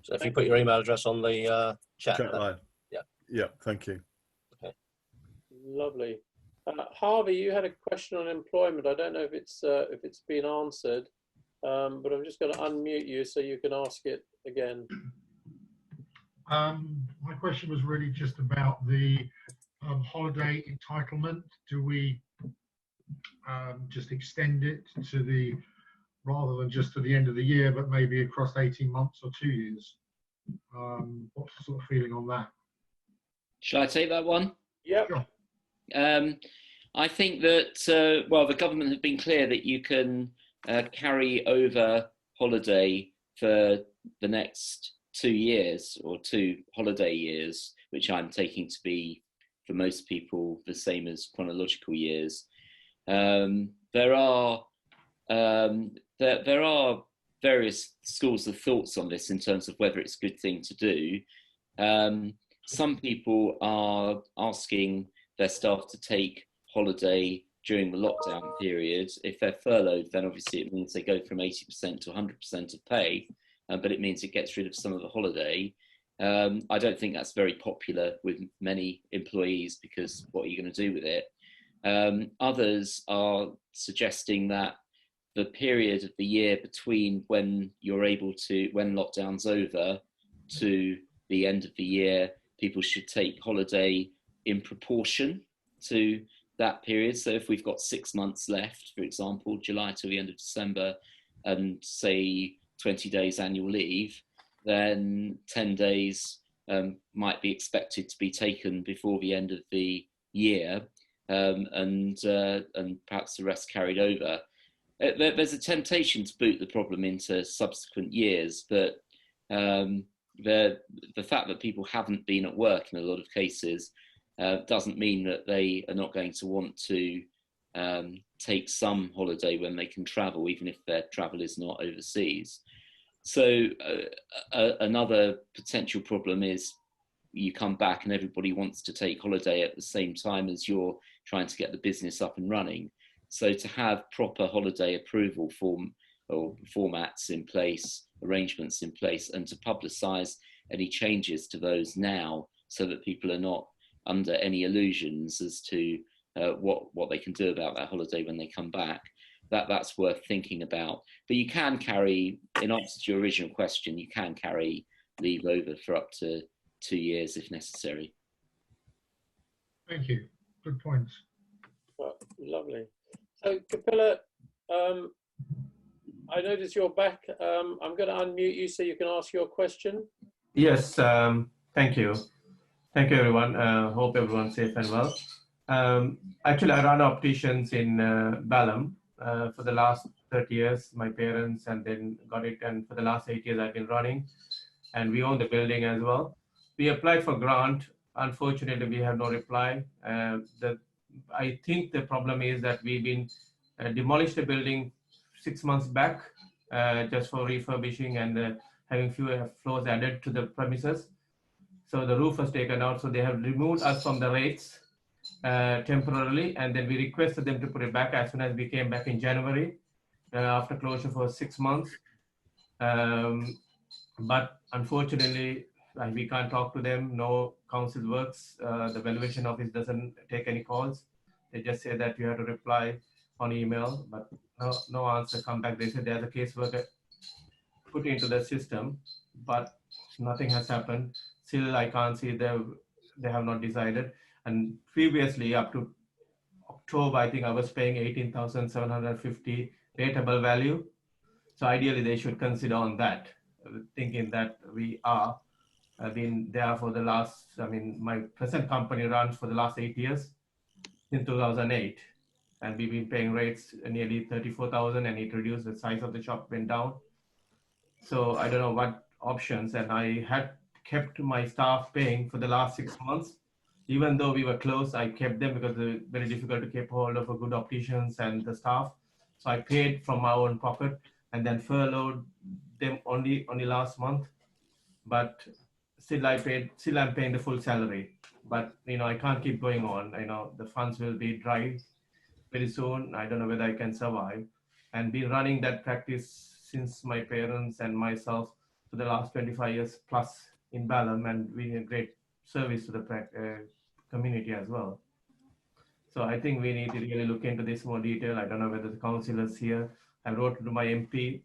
So if you put your email address on the chat line. Yeah. Yeah, thank you. Okay. Lovely. Harvey, you had a question on employment. I don't know if it's been answered, but I'm just going to unmute you so you can ask it again. My question was really just about the holiday entitlement. Do we just extend it to rather than just to the end of the year, but maybe across 18 months or 2 years? What's the sort of feeling on that? Shall I take that one? Yeah. Sure. I think that, well, the government have been clear that you can carry over holiday for the next 2 years, or 2 holiday years, which I'm taking to be, for most people, the same as chronological years. There are various schools of thoughts on this in terms of whether it's a good thing to do. Some people are asking their staff to take holiday during the lockdown period. If they're furloughed, then obviously it means they go from 80% to 100% of pay, but it means it gets rid of some of the holiday. I don't think that's very popular with many employees, because what are you going to do with it? Others are suggesting that the period of the year between when lockdown's over to the end of the year, people should take holiday in proportion. to that period. So if we've got 6 months left, for example, July to the end of December, and say 20 days annual leave, then 10 days might be expected to be taken before the end of the year, and perhaps the rest carried over. There's a temptation to boot the problem into subsequent years, but the fact that people haven't been at work in a lot of cases doesn't mean that they are not going to want to take some holiday when they can travel, even if their travel is not overseas. So another potential problem is you come back and everybody wants to take holiday at the same time as you're trying to get the business up and running. So to have proper holiday approval formats in place, arrangements in place, and to publicise any changes to those now, so that people are not under any illusions as to what they can do about that holiday when they come back. That's worth thinking about. But you can carry, in answer to your original question, you can carry leave over for up to 2 years if necessary. Thank you. Good points. Well, lovely. So, Capilla, I notice you're back. I'm going to unmute you so you can ask your question. Yes, thank you. Thank you, everyone. Hope everyone's safe and well. Actually, I run opticians in Balham for the last 30 years, my parents, and then got it. And for the last 8 years, I've been running. And we own the building as well. We applied for grant. Unfortunately, we have no reply. I think the problem is that we've been demolished the building 6 months back just for refurbishing and having fewer floors added to the premises. So the roof was taken out. So they have removed us from the rates temporarily. And then we requested them to put it back as soon as we came back in January after closure for 6 months. But unfortunately, we can't talk to them. No council works. The valuation office doesn't take any calls. They just say that you have to reply on email, but no answer come back. They said there's a caseworker put into the system, but nothing has happened. Still, I can't see they have not decided. And previously, up to October, I think I was paying 18,750 rateable value. So ideally, they should consider on that, thinking that we are been there for the last, my present company runs for the last 8 years, in 2008. And we've been paying rates nearly 34,000, and it reduced, the size of the shop went down. So I don't know what options, and I had kept my staff paying for the last 6 months. Even though we were closed, I kept them because it's very difficult to keep hold of a good opticians and the staff. So I paid from my own pocket and then furloughed them only last month. But still I'm paying the full salary. But I can't keep going on. The funds will be dry very soon. I don't know whether I can survive. And been running that practice since my parents and myself for the last 25 years plus in Balham, and being a great service to the community as well. So I think we need to really look into this more detail. I don't know whether the councillors here. I wrote to my MP.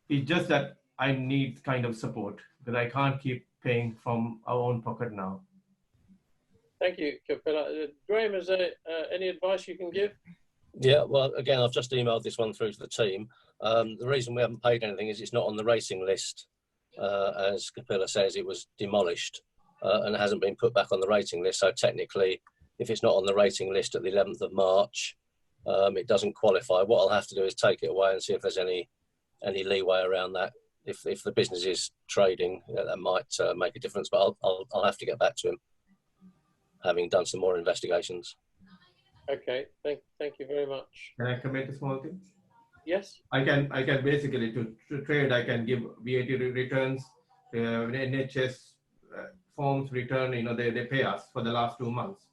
It's just that I need kind of support because I can't keep paying from our own pocket now. Thank you, Capilla. Graham, is there any advice you can give? Yeah, well, again, I've just emailed this one through to the team. The reason we haven't paid anything is it's not on the rating list. As Capilla says, it was demolished and it hasn't been put back on the rating list. So technically, if it's not on the rating list at the 11th of March, it doesn't qualify. What I'll have to do is take it away and see if there's any leeway around that. If the business is trading, that might make a difference, but I'll have to get back to him, having done some more investigations. Okay, thank you very much. Can I comment a small thing? Yes. I can basically to trade. I can give VAT returns, NHS forms return. They pay us for the last 2 months,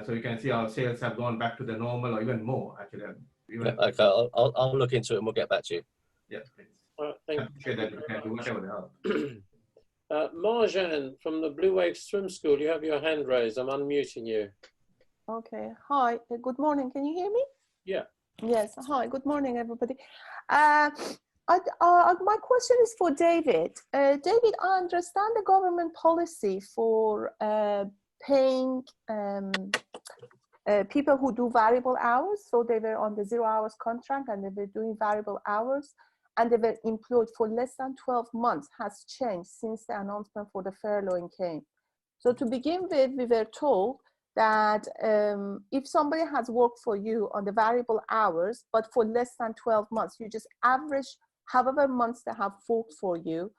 so you can see our sales have gone back to the normal or even more actually. Okay, I'll look into it and we'll get back to you. Yeah, please. Thank you. That we can do whatever they help. Marjan from the Blue Wave Swim School, you have your hand raised. I'm unmuting you. Okay. Hi. Good morning. Can you hear me? Yeah. Yes. Hi. Good morning, everybody. My question is for David. David, I understand the government policy for paying people who do variable hours. So they were on the 0 hours contract and they were doing variable hours, and they were employed for less than 12 months has changed since the announcement for the furloughing came. So to begin with, we were told that if somebody has worked for you on the variable hours, but for less than 12 months, you just average however months they have worked for you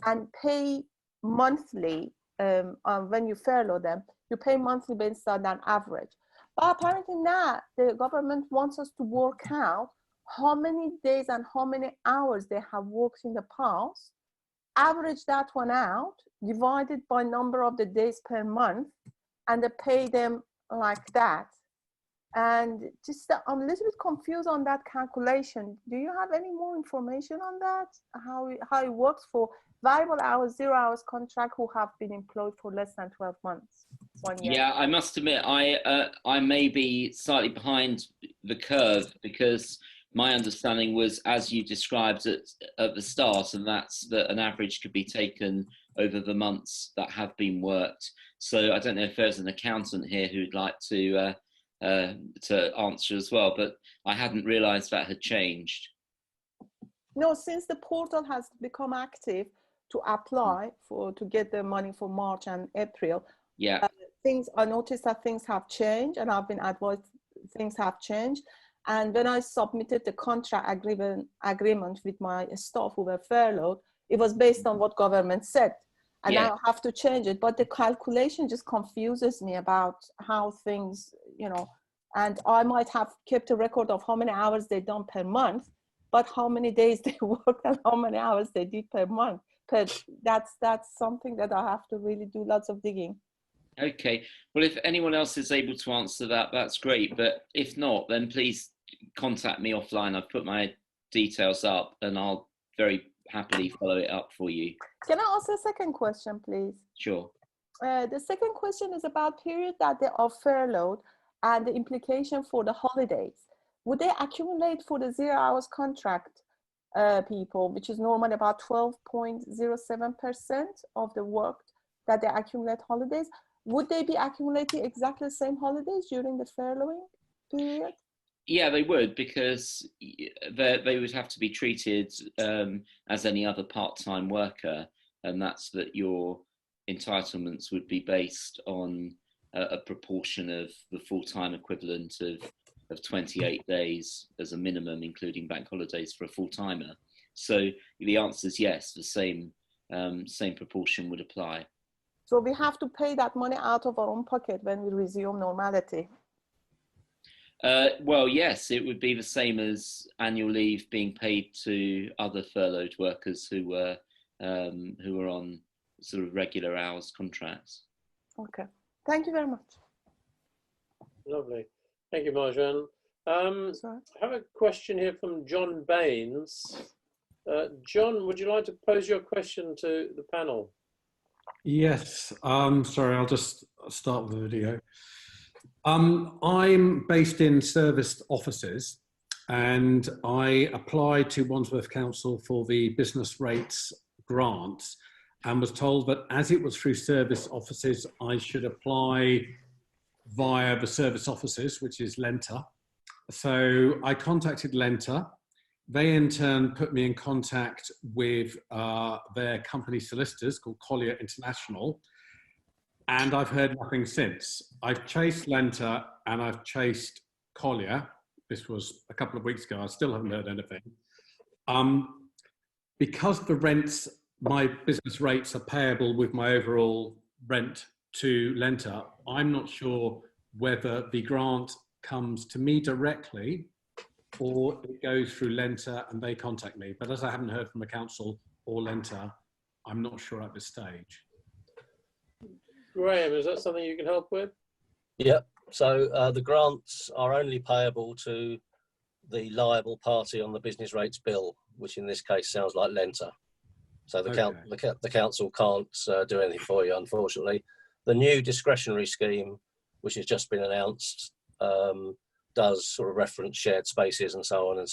and pay monthly. When you furlough them, you pay monthly based on an average. But apparently now the government wants us to work out how many days and how many hours they have worked in the past, average that one out, divided by number of the days per month, and they pay them like that. And just I'm a little bit confused on that calculation. Do you have any more information on that? How it works for variable hours, 0 hours contract who have been employed for less than 12 months, 1 year? Yeah, I must admit, I may be slightly behind the curve, because my understanding was, as you described at the start, and that's that an average could be taken over the months that have been worked. So I don't know if there's an accountant here who'd like to answer as well, but I hadn't realised that had changed. No, since the portal has become active to apply to get the money for March and April, yeah, I noticed that things have changed, and I've been advised things have changed. And when I submitted the contract agreement with my staff who were furloughed, it was based on what government said. And now I have to change it. But the calculation just confuses me about how things, and I might have kept a record of how many hours they done per month, but how many days they worked and how many hours they did per month. But that's something that I have to really do lots of digging. Okay. Well, if anyone else is able to answer that, that's great. But if not, then please contact me offline. I've put my details up and I'll very happily follow it up for you. Can I ask a second question, please? Sure. The second question is about period that they are furloughed and the implication for the holidays. Would they accumulate for the 0 hours contract people, which is normally about 12.07% of the work that they accumulate holidays? Would they be accumulating exactly the same holidays during the furloughing period? Yeah, they would, because they would have to be treated as any other part-time worker, and that's that your entitlements would be based on a proportion of the full-time equivalent of 28 days as a minimum, including bank holidays for a full-timer. So the answer is yes, the same proportion would apply. So we have to pay that money out of our own pocket when we resume normality? Well, yes, it would be the same as annual leave being paid to other furloughed workers who were on sort of regular hours contracts. Okay, thank you very much. Lovely, thank you, Marjan. I have a question here from John Baines. John, would you like to pose your question to the panel? Yes, sorry, I'll just start with the video. I'm based in serviced offices, and I applied to Wandsworth Council for the business rates grant and was told that as it was through service offices, I should apply via the service offices, which is Cllr. So I contacted Cllr. They in turn put me in contact with their company solicitors called Cllr International, and I've heard nothing since. I've chased Cllr and I've chased Cllr. This was a couple of weeks ago. I still haven't heard anything. Because the rents, my business rates are payable with my overall rent to Cllr, I'm not sure whether the grant comes to me directly or it goes through Cllr and they contact me. But as I haven't heard from the council or Cllr, I'm not sure at this stage. Graham, is that something you can help with? Yeah, so the grants are only payable to the liable party on the business rates bill, which in this case sounds like Cllr. So the council can't do anything for you, unfortunately. The new discretionary scheme, which has just been announced, does sort of reference shared spaces and so on, and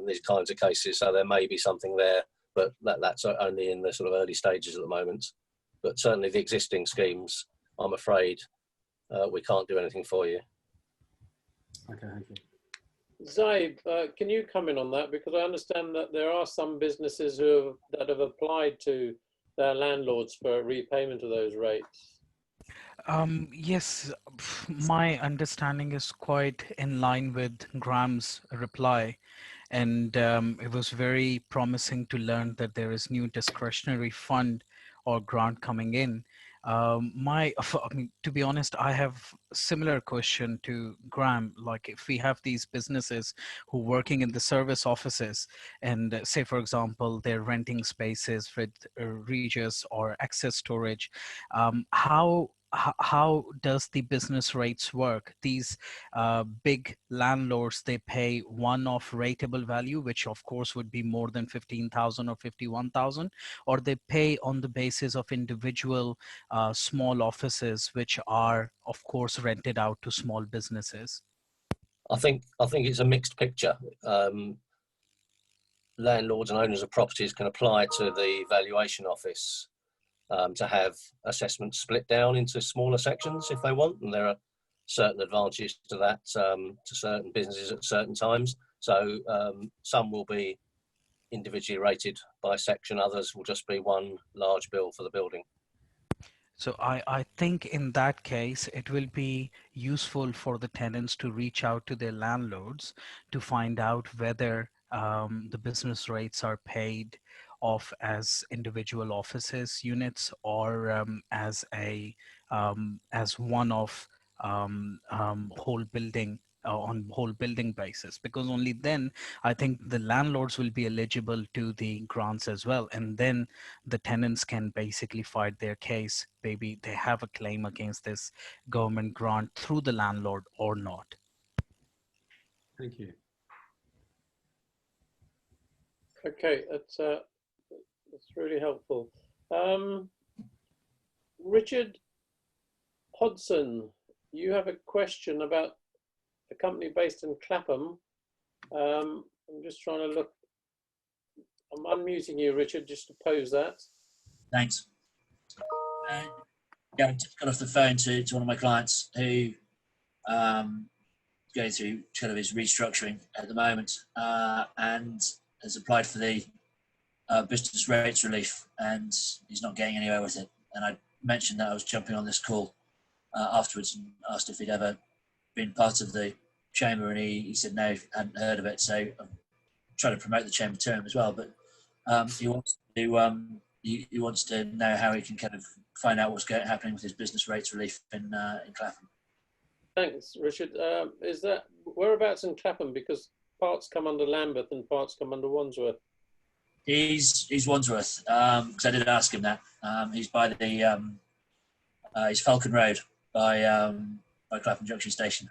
these kinds of cases. So there may be something there, but that's only in the sort of early stages at the moment. But certainly the existing schemes, I'm afraid, we can't do anything for you. Okay, thank you. Zaib, can you comment on that? Because I understand that there are some businesses that have applied to their landlords for repayment of those rates. Yes, my understanding is quite in line with Graham's reply. And it was very promising to learn that there is new discretionary fund or grant coming in. I mean, to be honest, I have a similar question to Graham. Like, if we have these businesses who are working in the service offices and say, for example, they're renting spaces with Regis or access storage, how does the business rates work? These big landlords, they pay one-off rateable value, which of course would be more than 15,000 or 51,000, or they pay on the basis of individual small offices, which are of course rented out to small businesses. I think it's a mixed picture. Landlords and owners of properties can apply to the valuation office to have assessments split down into smaller sections if they want, and there are certain advantages to that to certain businesses at certain times. So some will be individually rated by section, others will just be one large bill for the building. So I think in that case, it will be useful for the tenants to reach out to their landlords to find out whether the business rates are paid off as individual offices units or as one of whole building on whole building basis, because only then I think the landlords will be eligible to the grants as well, and then the tenants can basically fight their case. Maybe they have a claim against this government grant through the landlord or not. Thank you. Okay, that's really helpful. Richard Hodson, you have a question about a company based in Clapham. I'm just trying to look. I'm unmuting you, Richard, just to pose that. Thanks. Yeah, I just got off the phone to one of my clients who going through kind of his restructuring at the moment and has applied for the business rates relief, and he's not getting anywhere with it. And I mentioned that I was jumping on this call afterwards and asked if he'd ever been part of the chamber, and he said no, hadn't heard of it. So I'm trying to promote the chamber to him as well, but he wants to know how he can kind of find out what's happening with his business rates relief in Clapham. Thanks, Richard. Is that whereabouts in Clapham? Because parts come under Lambeth and parts come under Wandsworth. He's Wandsworth, because I did ask him that. He's by the he's Falcon Road by Clapham Junction Station.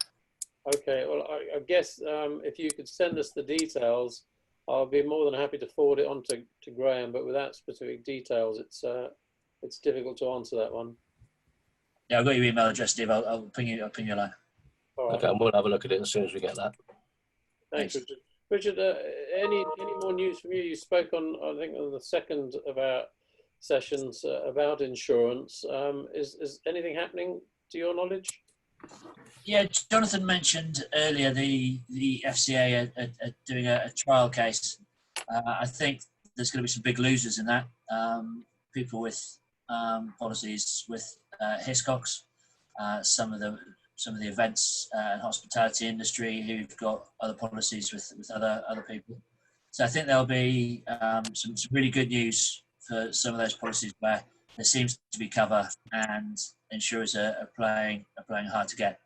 Okay, well, I guess if you could send us the details, I'll be more than happy to forward it on to Graham. But without specific details, it's difficult to answer that one. Yeah, I've got your email address, Steve. I'll ping you a line. All right. Okay, and we'll have a look at it as soon as we get that. Thanks, Richard. Richard, any more news from you? You spoke on, I think, on the second of our sessions about insurance. Is anything happening to your knowledge? Yeah, Jonathan mentioned earlier the FCA are doing a trial case. I think there's going to be some big losers in that. People with policies with Hiscox, some of the events and hospitality industry who've got other policies with other people. So I think there'll be some really good news for some of those policies where there seems to be cover and insurers are playing hard to get.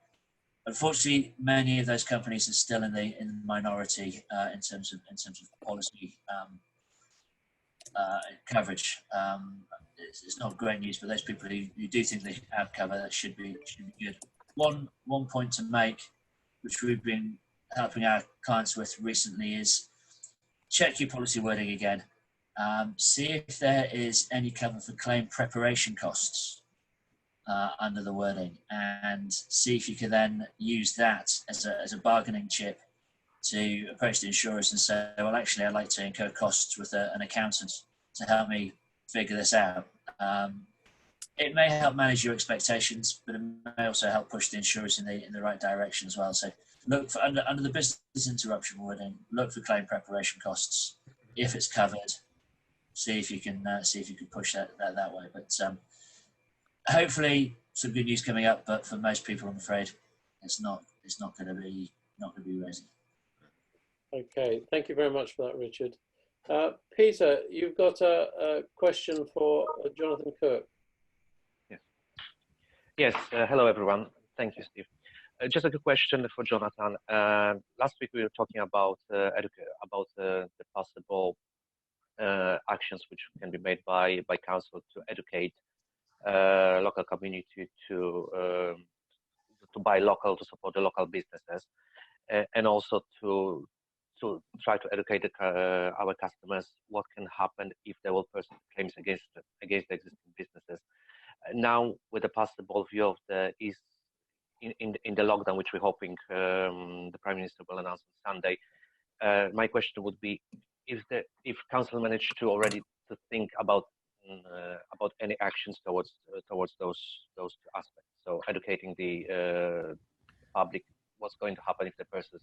Unfortunately, many of those companies are still in the minority in terms of policy coverage. It's not great news for those people who do think they have cover. That should be good. One point to make, which we've been helping our clients with recently, is check your policy wording again. See if there is any cover for claim preparation costs under the wording, and see if you can then use that as a bargaining chip to approach the insurers and say, well, actually, I'd like to incur costs with an accountant to help me figure this out. it may help manage your expectations, but it may also help push the insurers in the right direction as well. So look for under the business interruption wording, look for claim preparation costs. If it's covered, see if you can push that way. But hopefully some good news coming up. But for most people, I'm afraid it's not going to be rosy. Okay, thank you very much for that, Richard. Peter, you've got a question for Jonathan Cook. Yes. Hello, everyone. Thank you, Steve. Just a quick question for Jonathan. Last week we were talking about the possible actions which can be made by council to educate local community to buy local, to support the local businesses, and also to try to educate our customers what can happen if they will pursue claims against the existing businesses. Now, with the possible view of the in the lockdown, which we're hoping the Prime Minister will announce on Sunday, my question would be: if council managed to already to think about any actions towards those two aspects, so educating the public what's going to happen if they pursue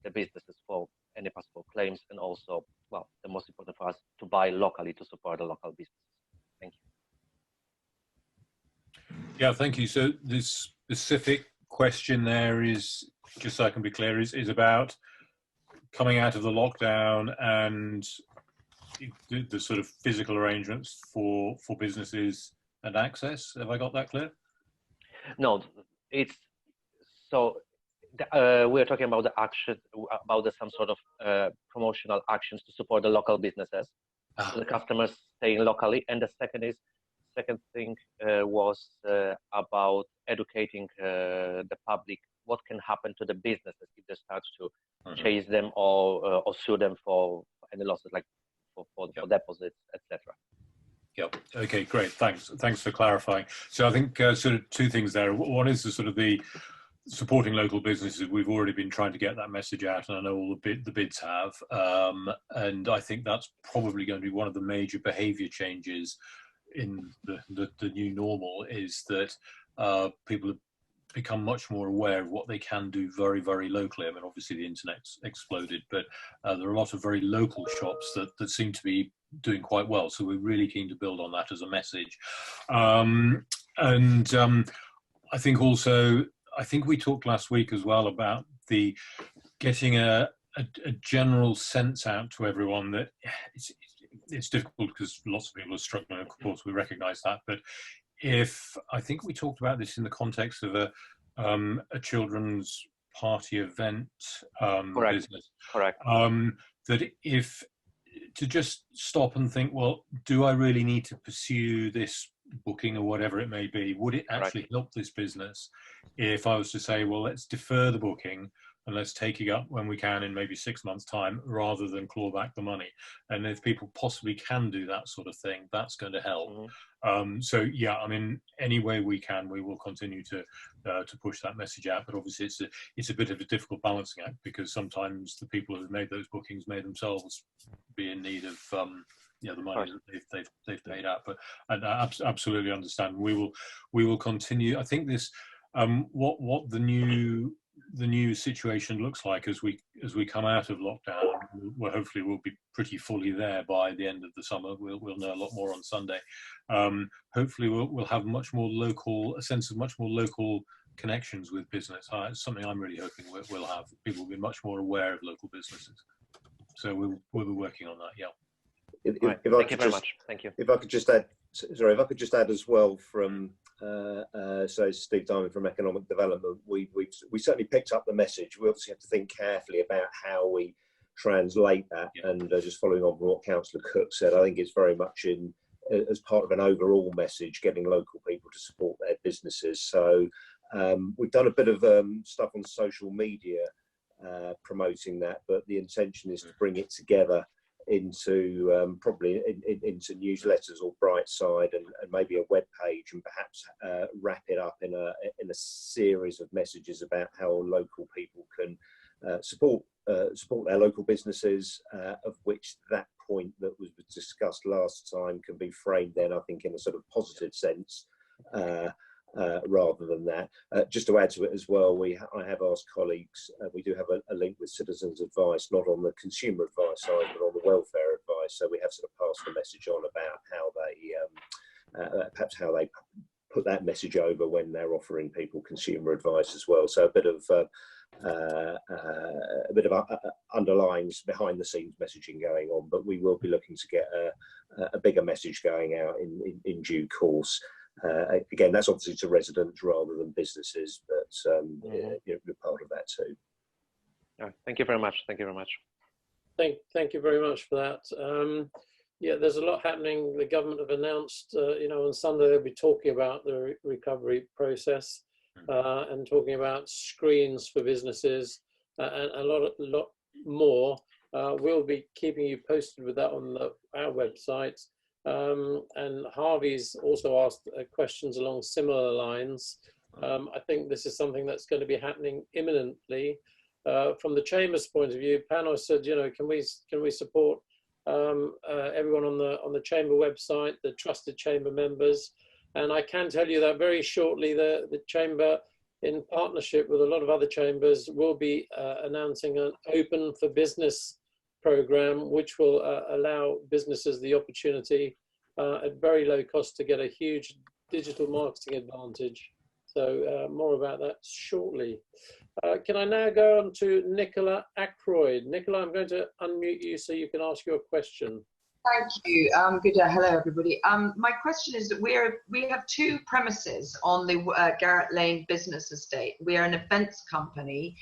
the businesses for any possible claims, and also, well, the most important for us, to buy locally to support the local businesses. Thank you. Yeah, thank you. So this specific question there is, just so I can be clear, is about coming out of the lockdown and the sort of physical arrangements for businesses and access. Have I got that clear? No, it's so we're talking about the action, about some sort of promotional actions to support the local businesses, so the customers staying locally. And the second thing was about educating the public what can happen to the businesses if they start to chase them or sue them for any losses, like for deposits, etc. Yep. Okay, great. Thanks for clarifying. So I think sort of two things there. One is the sort of the supporting local businesses. We've already been trying to get that message out, and I know all the bids have. And I think that's probably going to be one of the major behaviour changes in the new normal, is that people have become much more aware of what they can do very, very locally. I mean, obviously the internet's exploded, but there are a lot of very local shops that seem to be doing quite well. So we're really keen to build on that as a message. I think also, I think we talked last week as well about the getting a general sense out to everyone that it's difficult because lots of people are struggling. Of course, we recognise that. But I think we talked about this in the context of a children's party event business. Correct. That if to just stop and think, well, do I really need to pursue this booking or whatever it may be? Would it actually help this business if I was to say, well, let's defer the booking and let's take it up when we can in maybe 6 months' time, rather than claw back the money? And if people possibly can do that sort of thing, that's going to help. So yeah, I mean, any way we can, we will continue to push that message out. But obviously, it's a bit of a difficult balancing act, because sometimes the people who've made those bookings may themselves be in need of the money that they've paid out. But I absolutely understand. We will continue. I think this what the new situation looks like as we come out of lockdown. Well, hopefully we'll be pretty fully there by the end of the summer. We'll know a lot more on Sunday. Hopefully we'll have a sense of much more local connections with business. It's something I'm really hoping we'll have. People will be much more aware of local businesses. So we'll be working on that. Yeah. Thank you very much. Thank you. If I could just add as well from so Steve Diamond from Economic Development, we certainly picked up the message. We obviously have to think carefully about how we translate that. And just following on from what Councillor Cook said, I think it's very much as part of an overall message, getting local people to support their businesses. So we've done a bit of stuff on social media promoting that, but the intention is to bring it together into probably into newsletters or Brightside and maybe a web page, and perhaps wrap it up in a series of messages about how local people can support their local businesses, of which that point that was discussed last time can be framed then, I think, in a sort of positive sense, rather than that. Just to add to it as well, I have asked colleagues, we do have a link with citizens advice, not on the consumer advice side, but on the welfare advice. So we have sort of passed the message on about how they, perhaps how they put that message over when they're offering people consumer advice as well. So a bit of underlying behind the scenes messaging going on, but we will be looking to get a bigger message going out in due course. Again, that's obviously to residents rather than businesses, but you're part of that too. Thank you very much. Thank you very much. Thank you very much for that. Yeah, there's a lot happening. The government have announced, on Sunday they'll be talking about the recovery process and talking about screens for businesses and a lot more. We'll be keeping you posted with that on our website. And Harvey's also asked questions along similar lines. I think this is something that's going to be happening imminently. From the Chamber's point of view, Panos said, can we support everyone on the Chamber website, the trusted Chamber members? And I can tell you that very shortly, the Chamber, in partnership with a lot of other chambers, will be announcing an Open for Business program, which will allow businesses the opportunity at very low cost to get a huge digital marketing advantage. So more about that shortly. Can I now go on to Nicola Ackroyd? Nicola, I'm going to unmute you so you can ask your question. Thank you. Good day. Hello, everybody. My question is that we have two premises on the Garrett Lane business estate. We are an events company.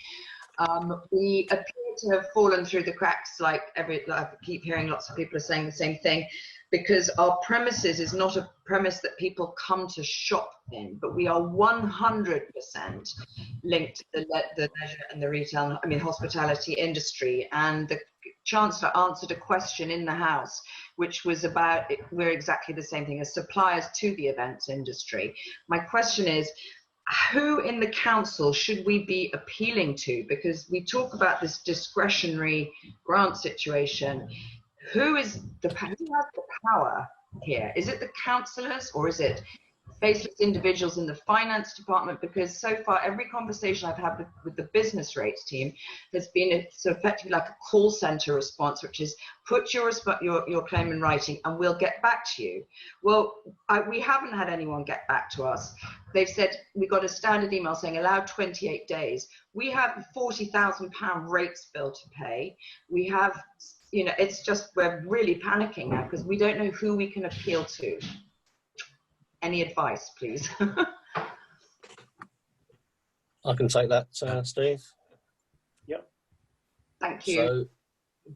We appear to have fallen through the cracks, like I keep hearing lots of people are saying the same thing, because our premises is not a premise that people come to shop in, but we are 100% linked to the leisure and the retail, hospitality industry. And the Chancellor answered a question in the House, which was about, we're exactly the same thing as suppliers to the events industry. My question is, who in the council should we be appealing to? Because we talk about this discretionary grant situation. Who has the power here? Is it the councillors, or is it faceless individuals in the finance department? Because so far every conversation I've had with the business rates team has been so effectively like a call center response, which is put your claim in writing and we'll get back to you. Well, we haven't had anyone get back to us. They've said we got a standard email saying allow 28 days. We have a £40,000 rates bill to pay. We have, it's just, we're really panicking now because we don't know who we can appeal to. Any advice, please? I can take that, Steve. Yep. Thank you. So,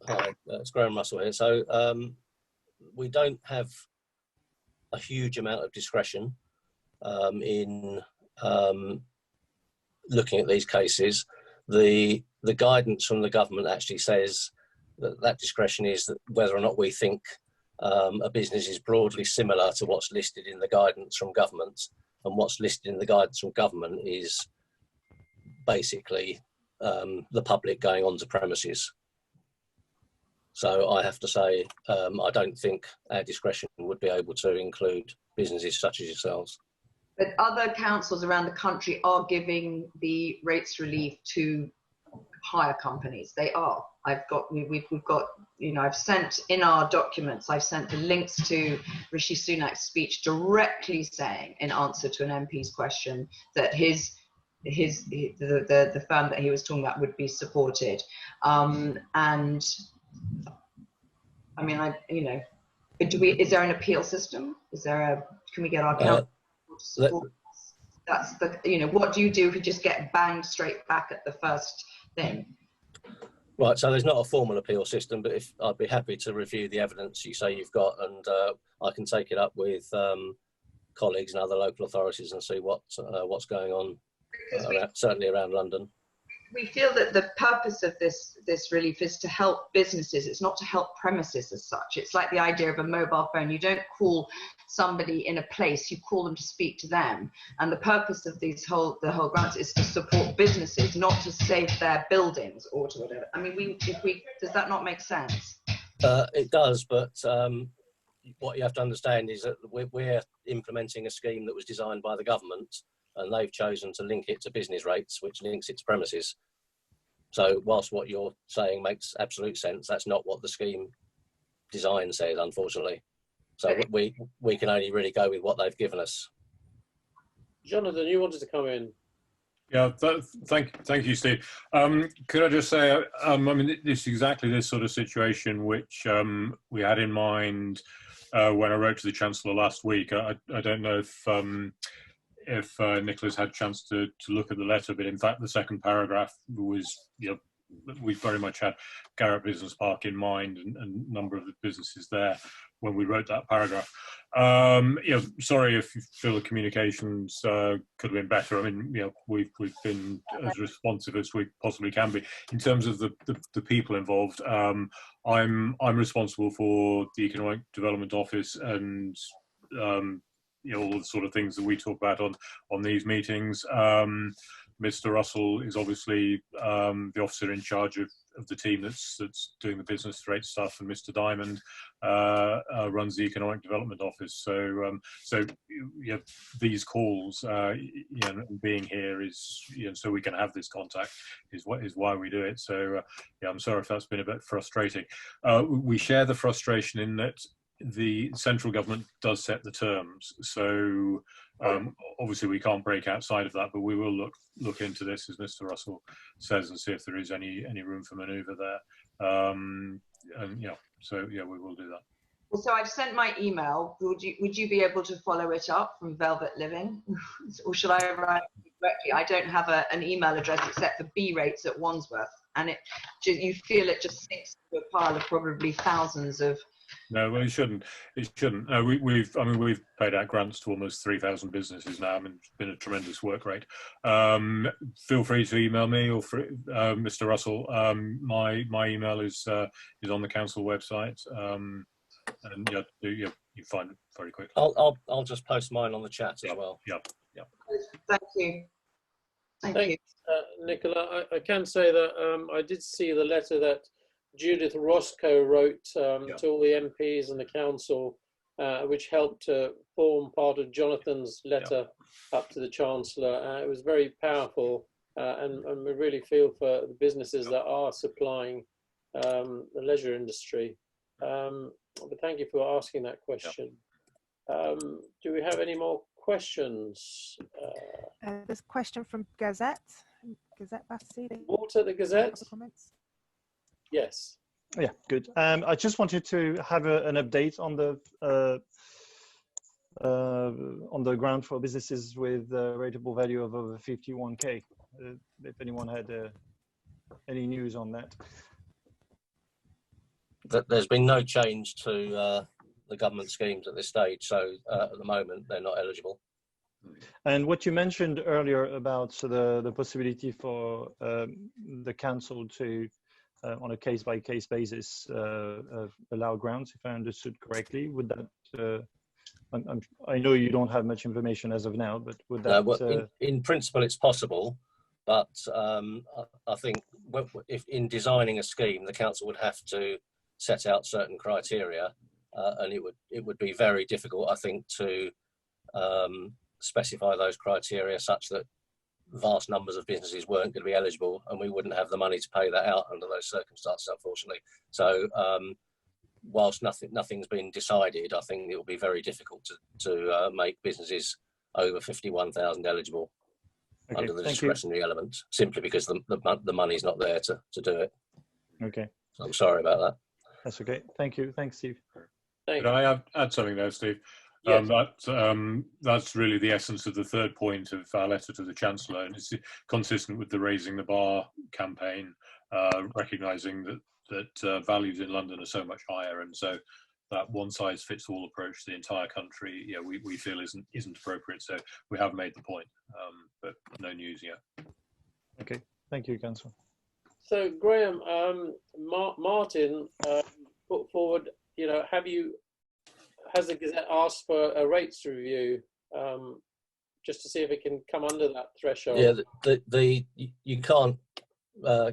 hi, it's Graham Russell here. So, we don't have a huge amount of discretion in looking at these cases. The guidance from the government actually says that discretion is that whether or not we think a business is broadly similar to what's listed in the guidance from government, and what's listed in the guidance from government is basically the public going onto premises. So I have to say, I don't think our discretion would be able to include businesses such as yourselves. But other councils around the country are giving the rates relief to hire companies. They are. We've got, I've sent in our documents, I've sent the links to Rishi Sunak's speech directly saying, in answer to an MP's question, that the firm that he was talking about would be supported. Is there an appeal system? Can we get our council to support? That's what do you do if you just get banged straight back at the first thing? Right, so there's not a formal appeal system, but I'd be happy to review the evidence you say you've got, and I can take it up with colleagues and other local authorities and see what's going on, certainly around London. We feel that the purpose of this relief is to help businesses. It's not to help premises as such. It's like the idea of a mobile phone. You don't call somebody in a place, you call them to speak to them. And the purpose of the whole grant is to support businesses, not to save their buildings or to whatever. Does that not make sense? It does, but what you have to understand is that we're implementing a scheme that was designed by the government, and they've chosen to link it to business rates, which links it to premises. So whilst what you're saying makes absolute sense, that's not what the scheme design says, unfortunately. So we can only really go with what they've given us. Jonathan, you wanted to come in. Yeah, thank you, Steve. Could I just say, I mean, this is exactly this sort of situation which we had in mind when I wrote to the Chancellor last week. I don't know if Nicola's had a chance to look at the letter, but in fact, the second paragraph was, you know, we very much had Garrett Business Park in mind and a number of the businesses there when we wrote that paragraph. You know, sorry if you feel the communications could have been better. I mean, you know, we've been as responsive as we possibly can be. In terms of the people involved, I'm responsible for the Economic Development Office and you know, all the sort of things that we talk about on these meetings. Mr. Russell is obviously the officer in charge of the team that's doing the business rate stuff, and Mr. Diamond runs the Economic Development Office. So yeah, these calls, you know, being here is, you know, so we can have this contact is why we do it. So yeah, I'm sorry if that's been a bit frustrating. We share the frustration in that the central government does set the terms, so obviously we can't break outside of that, but we will look into this, as Mr. Russell says, and see if there is any room for manoeuvre there. And yeah, so yeah, we will do that. Well, so I've sent my email. Would you be able to follow it up from Velvet Living, or should I write directly? I don't have an email address except for B rates at Wandsworth, and you feel it just sinks to a pile of probably thousands of. No, well, it shouldn't. It shouldn't. No, we've paid out grants to almost 3,000 businesses now. I mean, it's been a tremendous work rate. Feel free to email me or Mr. Russell. My email is on the council website, and yeah, you find it very quickly. I'll just post mine on the chat as well. Yeah. Thank you. Thank you, Nicola. I can say that I did see the letter that Judith Roscoe wrote to all the MPs and the council, which helped to form part of Jonathan's letter up to the Chancellor. It was very powerful, and we really feel for the businesses that are supplying the leisure industry. But thank you for asking that question. Do we have any more questions? There's a question from Gazette. Walter, the Gazette. Comments? Yes. Yeah, good. I just wanted to have an update on the grant for businesses with a rateable value of over 51K. If anyone had any news on that. There's been no change to the government schemes at this stage, so at the moment they're not eligible. And what you mentioned earlier about the possibility for the council to on a case-by-case basis allow grants, if I understood correctly, would that I know you don't have much information as of now, but would that well, in principle it's possible, but I think if in designing a scheme the council would have to set out certain criteria, and it would be very difficult, I think, to specify those criteria such that vast numbers of businesses weren't going to be eligible, and we wouldn't have the money to pay that out under those circumstances, unfortunately. So whilst nothing's been decided, I think it will be very difficult to make businesses over 51,000 eligible under the discretionary element, simply because the money's not there to do it. Okay. So I'm sorry about that. That's okay. Thank you. Thanks, Steve. Could I add something there, Steve? Yes. That's really the essence of the third point of our letter to the Chancellor, and it's consistent with the Raising the Bar campaign, recognising that values in London are so much higher, and so that one-size-fits-all approach to the entire country, yeah, we feel isn't appropriate. So we have made the point, but no news yet. Okay, thank you, Councillor. So Graham, Martin put forward, you know, has the Gazette asked for a rates review just to see if it can come under that threshold? Yeah, you can't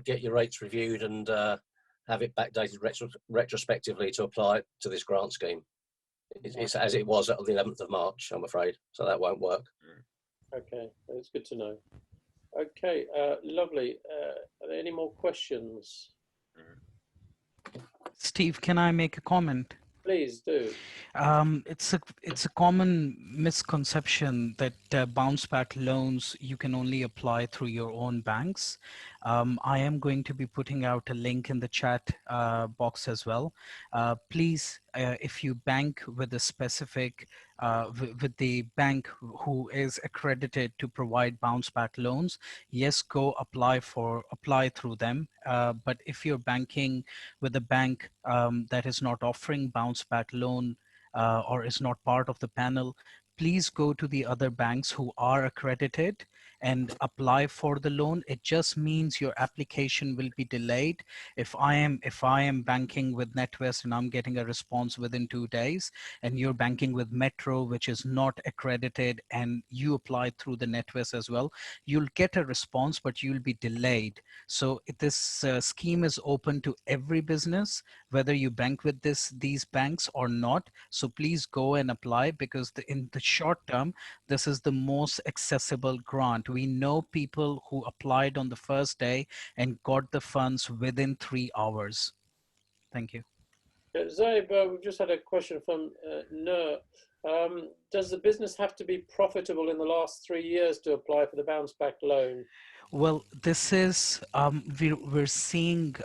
get your rates reviewed and have it backdated retrospectively to apply it to this grant scheme. it's as it was on the 11th of March, I'm afraid. So that won't work. Okay, that's good to know. Okay, lovely. Are there any more questions? Steve, can I make a comment? Please do. It's a common misconception that bounce back loans you can only apply through your own banks. I am going to be putting out a link in the chat box as well. Please, if you bank with a specific with the bank who is accredited to provide bounce back loans, yes, go apply through them. But if you're banking with a bank that is not offering bounce back loan or is not part of the panel, please go to the other banks who are accredited and apply for the loan. It just means your application will be delayed. If I am banking with NatWest and I'm getting a response within 2 days, and you're banking with Metro, which is not accredited, and you applied through the NatWest as well, you'll get a response, but you'll be delayed. So this scheme is open to every business, whether you bank with these banks or not. So please go and apply, because in the short term, this is the most accessible grant. We know people who applied on the first day and got the funds within 3 hours. Thank you. Zaib, we've just had a question from Nur. Does the business have to be profitable in the last 3 years to apply for the bounce back loan? Well, this is, we're seeing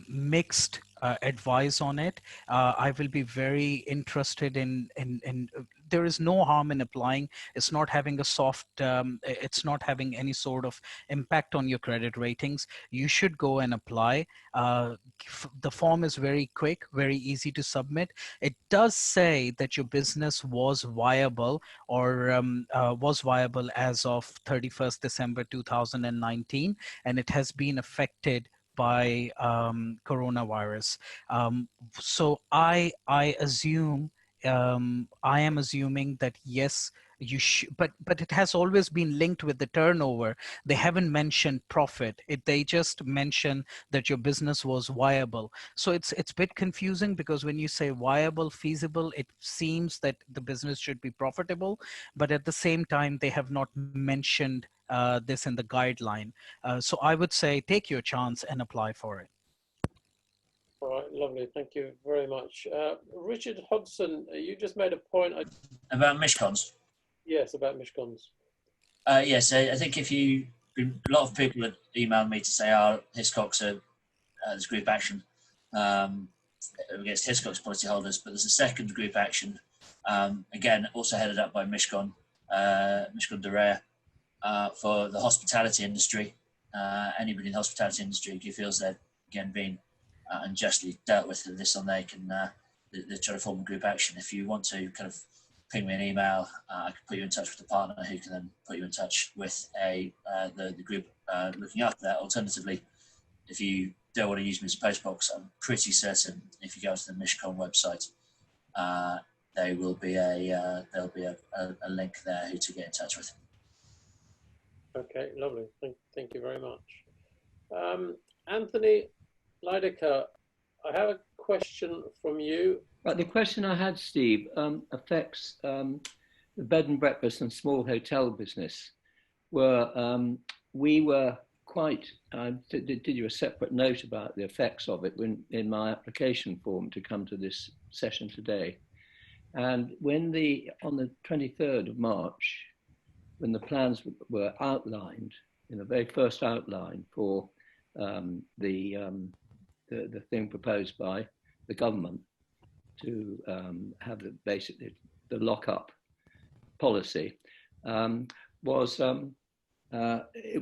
mixed advice on it. I will be very interested in there is no harm in applying. It's not having a soft, it's not having any sort of impact on your credit ratings. You should go and apply. The form is very quick, very easy to submit. It does say that your business was viable or was viable as of 31st December 2019, and it has been affected by coronavirus. So I assume, I am assuming that yes, you should, but it has always been linked with the turnover. They haven't mentioned profit. They just mention that your business was viable. So it's a bit confusing, because when you say viable, feasible, it seems that the business should be profitable, but at the same time, they have not mentioned this in the guideline. So I would say take your chance and apply for it. All right, lovely. Thank you very much. Richard Hodson, you just made a point. About Mishcons? Yes, about Mishcons. Yes, I think a lot of people had emailed me to say, Hiscox there's group action against Hiscox policyholders, but there's a second group action, again, also headed up by Mishcon Derrea, for the hospitality industry. Anybody in the hospitality industry who feels they're, again, being unjustly dealt with this on, they can they're trying to form a group action. If you want to kind of ping me an email, I can put you in touch with the partner who can then put you in touch with the group looking after that. Alternatively, if you don't want to use me as a postbox, I'm pretty certain if you go to the Mishcon website, there will be there'll be a link there who to get in touch with. Okay, lovely. Thank you very much. Anthony Lydecker, I have a question from you. Right, the question I had, Steve, affects the bed and breakfast and small hotel business, where we were quite, I did you a separate note about the effects of it in my application form to come to this session today. And when on the 23rd of March, when the plans were outlined, in the very first outline for the thing proposed by the government to have basically the lock-up policy, it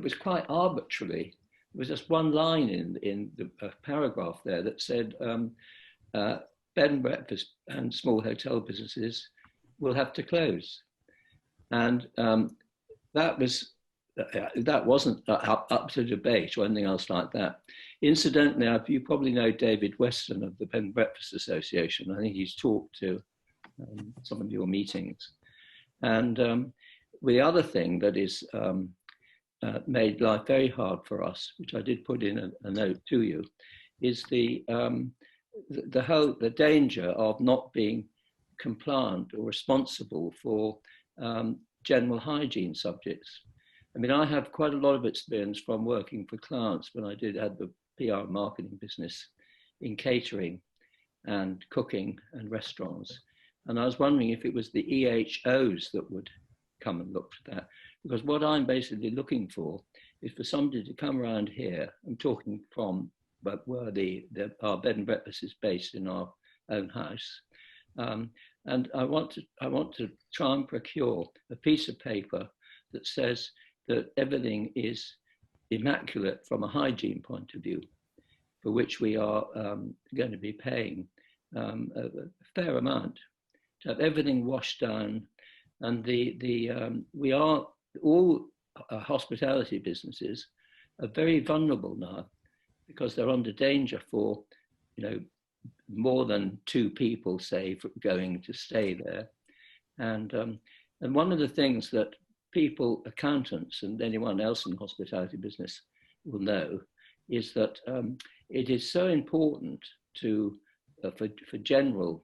was quite arbitrary. There was just one line in the paragraph there that said bed and breakfast and small hotel businesses will have to close, and that wasn't up to debate or anything else like that. Incidentally, you probably know David Weston of the Bed and Breakfast Association. I think he's talked to some of your meetings. And the other thing that is made life very hard for us, which I did put in a note to you, is the danger of not being compliant or responsible for general hygiene subjects. I mean, I have quite a lot of experience from working for clients when I had the PR marketing business in catering and cooking and restaurants. And I was wondering if it was the EHOs that would come and look for that. Because what I'm basically looking for is for somebody to come around here. I'm talking from but where our bed and breakfast is based in our own house. And I want to try and procure a piece of paper that says that everything is immaculate from a hygiene point of view, for which we are going to be paying a fair amount to have everything washed down. And we are all hospitality businesses are very vulnerable now because they're under danger for, more than 2 people, say, going to stay there. And one of the things that people, accountants and anyone else in the hospitality business will know is that it is so important to, for general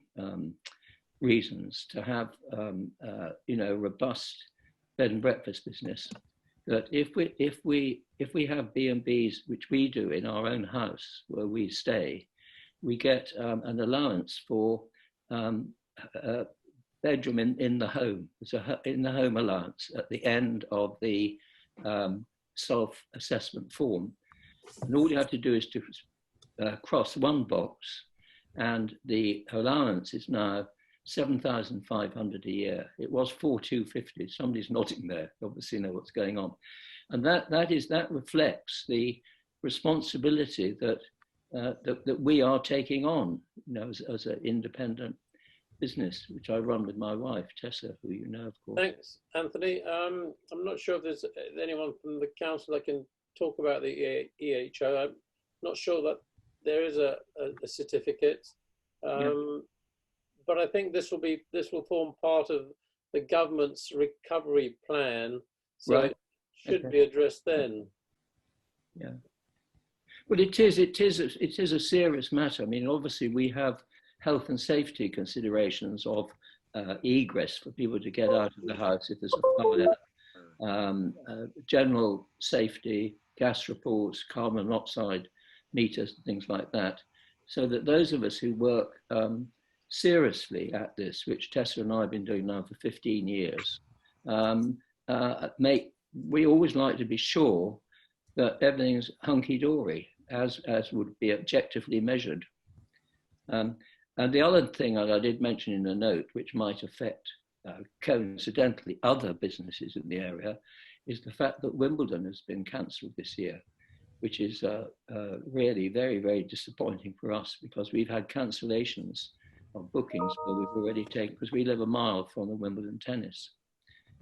reasons, to have, a robust bed and breakfast business. That if we have B&Bs, which we do in our own house where we stay, we get an allowance for a bedroom in the home. It's in the home allowance at the end of the self-assessment form. And all you have to do is to cross one box, and the allowance is now 7,500 a year. It was 4,250. Somebody's nodding there. Obviously know what's going on, and that reflects the responsibility that we are taking on, as an independent business, which I run with my wife Tessa, who you know, of course. Thanks, Anthony. I'm not sure if there's anyone from the council that can talk about the EHO. I'm not sure that there is a certificate. But I think this will form part of the government's recovery plan, so right. It should be addressed then. Yeah. Well, it is a serious matter. I mean, obviously we have health and safety considerations of egress for people to get out of the house if there's a fire, general safety, gas reports, carbon monoxide meters, and things like that, so that those of us who work seriously at this, which Tessa and I have been doing now for 15 years, we always like to be sure that everything's hunky-dory, as would be objectively measured. And the other thing that I did mention in the note, which might affect, coincidentally, other businesses in the area, is the fact that Wimbledon has been cancelled this year, which is really very, very disappointing for us, because we've had cancellations of bookings where we've already taken, because we live a mile from the Wimbledon tennis.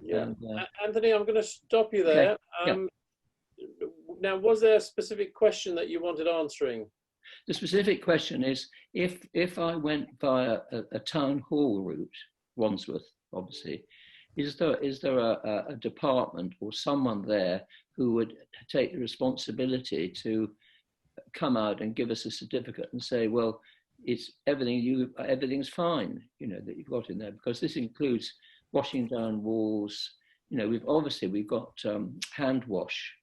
Yeah. And, Anthony, I'm going to stop you there. Okay. Now, was there a specific question that you wanted answering? The specific question is, if I went via a town hall route, Wandsworth, obviously, is there a department or someone there who would take the responsibility to come out and give us a certificate and say, well, it's everything's fine, that you've got in there, because this includes washing down walls. We've got hand wash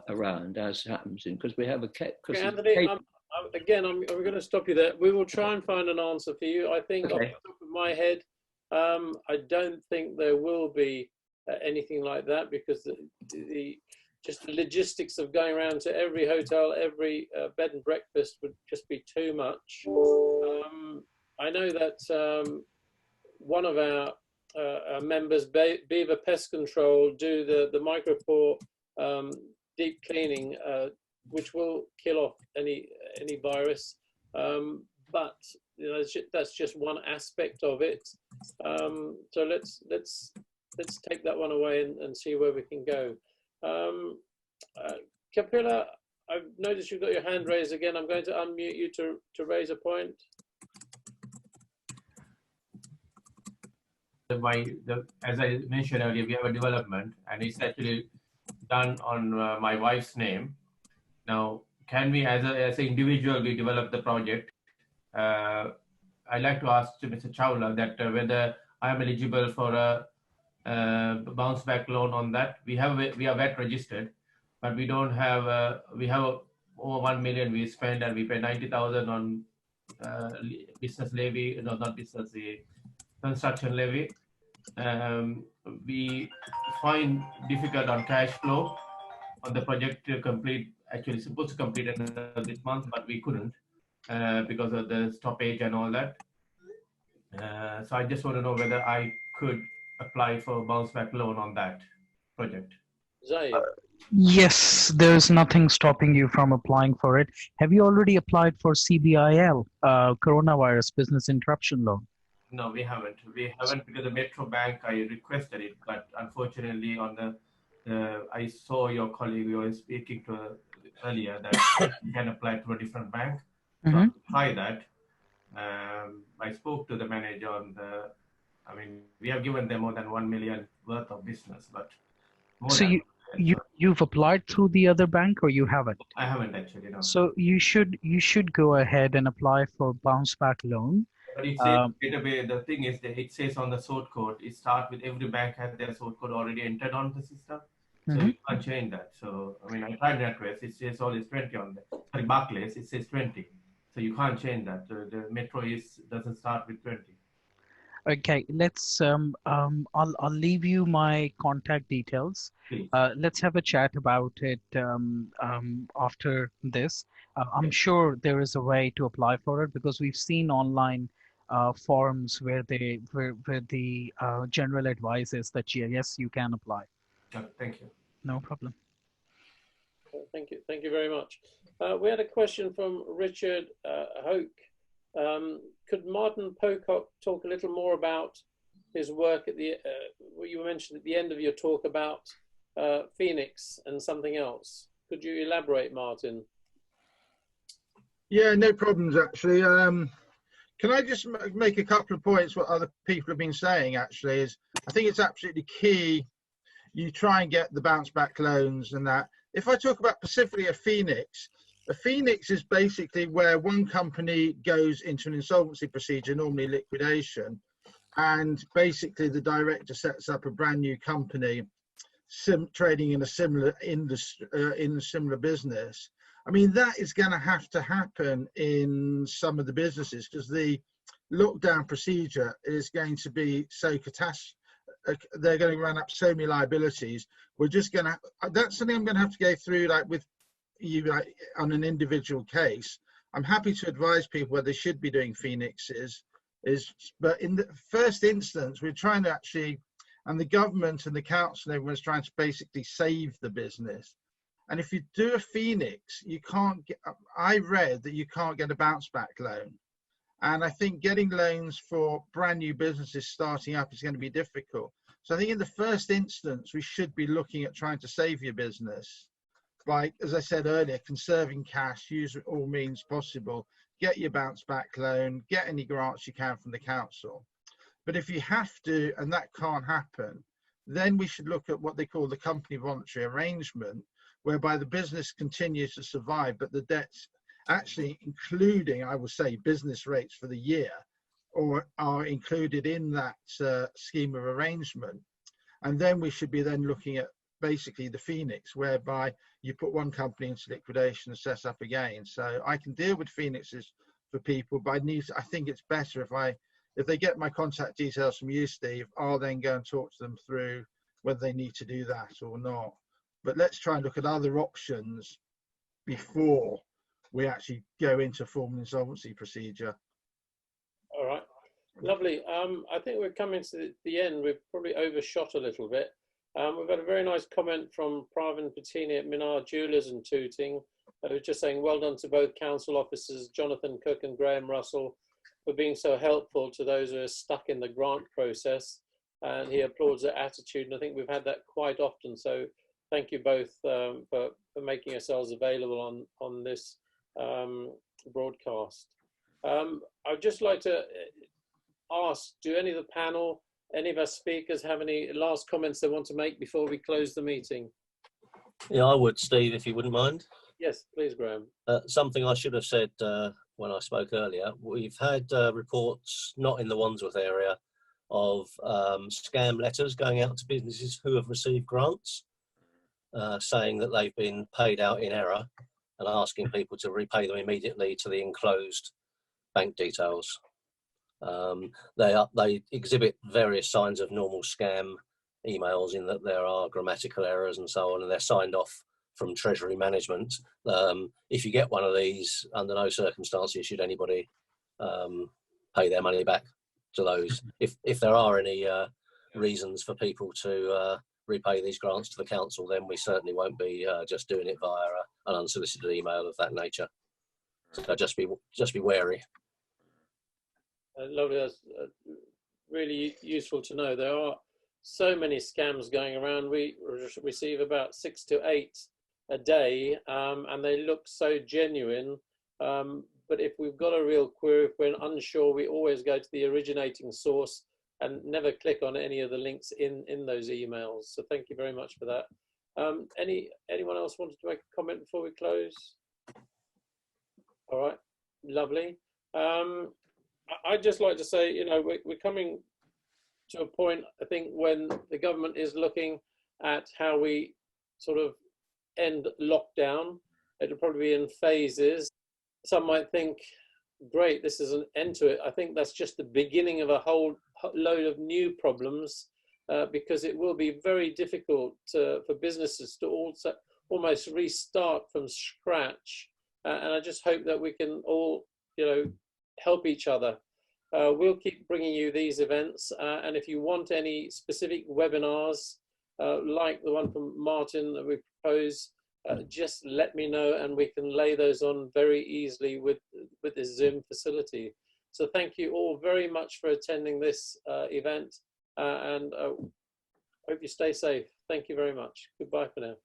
around, as happens because we have okay, Anthony, I'm going to stop you there. We will try and find an answer for you. I think off the top of my head, I don't think there will be anything like that, because just the logistics of going around to every hotel, every bed and breakfast would just be too much. I know that one of our members, Beaver Pest Control, do the micropore deep cleaning, which will kill off any virus. But that's just one aspect of it. So let's take that one away and see where we can go. Kapila, I've noticed you've got your hand raised again. I'm going to unmute you to raise a point. As I mentioned earlier, we have a development, and it's actually done on my wife's name. Now, can we, as an individual, we develop the project? I'd like to ask to Mr. Chawla that whether I am eligible for a bounce back loan on that. We are VAT registered, but we don't have we have over 1 million we spend, and we pay 90,000 on business levy, no, not business, the construction levy. We find difficult on cash flow on the project to complete. Actually supposed to complete it this month, but we couldn't because of the stoppage and all that. So I just want to know whether I could apply for a bounce back loan on that project. Zaib. Yes, there's nothing stopping you from applying for it. Have you already applied for CBIL, Coronavirus Business Interruption Loan? No, we haven't. We haven't because the Metro Bank, I requested it, but unfortunately on the, I saw your colleague you were speaking to earlier that you can apply to a different bank. So I'll try that. I spoke to the manager on the, I mean, we have given them more than 1 million worth of business, but more so than you've applied through the other bank, or you haven't? I haven't actually, no. So you should go ahead and apply for bounce back loan. But it says the thing is that it says on the sort code, it starts with every bank has their sort code already entered on the system. So you can't change that. So I mean, I tried NatWest, it says always 20 on there. Sorry, Barclays, it says 20. So you can't change that. The Metro doesn't start with 20. Okay, let's I'll leave you my contact details. Let's have a chat about it after this. I'm sure there is a way to apply for it, because we've seen online forums where the general advice is that yes, you can apply. Thank you. No problem. Thank you very much. We had a question from Richard Hoke. Could Martin Pocock talk a little more about his work at the, what you mentioned at the end of your talk about Phoenix and something else? Could you elaborate, Martin? Yeah, no problems, actually. Can I just make a couple of points? What other people have been saying, actually, is I think it's absolutely key you try and get the bounce back loans and that. If I talk about specifically a Phoenix is basically where one company goes into an insolvency procedure, normally liquidation, and basically the director sets up a brand new company trading in a similar industry, in a similar business. I mean, that is going to happen in some of the businesses, because the lockdown procedure is going to be so catastrophic. They're going to run up so many liabilities. We're just going to, that's something I'm going to have to go through, like with you, like on an individual case. I'm happy to advise people where they should be doing Phoenixes, but in the first instance, we're trying to actually, and the government and the council, everyone's trying to basically save the business. And if you do a Phoenix, you can't get, I read that you can't get a bounce back loan. And I think getting loans for brand new businesses starting up is going to be difficult. So I think in the first instance, we should be looking at trying to save your business by, as I said earlier, conserving cash, use all means possible, get your bounce back loan, get any grants you can from the council. But if you have to, and that can't happen, then we should look at what they call the company voluntary arrangement, whereby the business continues to survive, but the debts actually including, I would say, business rates for the year, or are included in that scheme of arrangement. And then we should be then looking at basically the Phoenix, whereby you put one company into liquidation and set up again. So I can deal with Phoenixes for people, but I think it's better if they get my contact details from you, Steve, I'll then go and talk to them through whether they need to do that or not. But let's try and look at other options before we actually go into formal insolvency procedure. All right, lovely. I think we're coming to the end. We've probably overshot a little bit. We've got a very nice comment from Pravin Patini at Minar Jewelers and Tooting, who's just saying, well done to both council officers, Jonathan Cook and Graham Russell, for being so helpful to those who are stuck in the grant process. And he applauds their attitude, and I think we've had that quite often. So thank you both for making yourselves available on this broadcast. I'd just like to ask, do any of the panel, any of our speakers have any last comments they want to make before we close the meeting? Yeah, I would, Steve, if you wouldn't mind. Yes, please, Graham. Something I should have said when I spoke earlier, we've had reports, not in the Wandsworth area, of scam letters going out to businesses who have received grants, saying that they've been paid out in error and asking people to repay them immediately to the enclosed bank details. They exhibit various signs of normal scam emails in that there are grammatical errors and so on, and they're signed off from Treasury Management. If you get one of these, under no circumstances should anybody pay their money back to those. If there are any reasons for people to repay these grants to the council, then we certainly won't be just doing it via an unsolicited email of that nature. So just be wary. Lovely, that's really useful to know. There are so many scams going around. We receive about 6 to 8 a day, and they look so genuine. But if we've got a real query, if we're unsure, we always go to the originating source and never click on any of the links in those emails. So thank you very much for that. Anyone else wanted to make a comment before we close? All right, lovely. I'd just like to say, you know, we're coming to a point, I think, when the government is looking at how we sort of end lockdown. It'll probably be in phases. Some might think, great, this is an end to it. I think that's just the beginning of a whole load of new problems, because it will be very difficult for businesses to also almost restart from scratch. And I just hope that we can all, you know, help each other. We'll keep bringing you these events, and if you want any specific webinars like the one from Martin that we propose, just let me know and we can lay those on very easily with this Zoom facility. So thank you all very much for attending this event, and hope you stay safe. Thank you very much. Goodbye for now.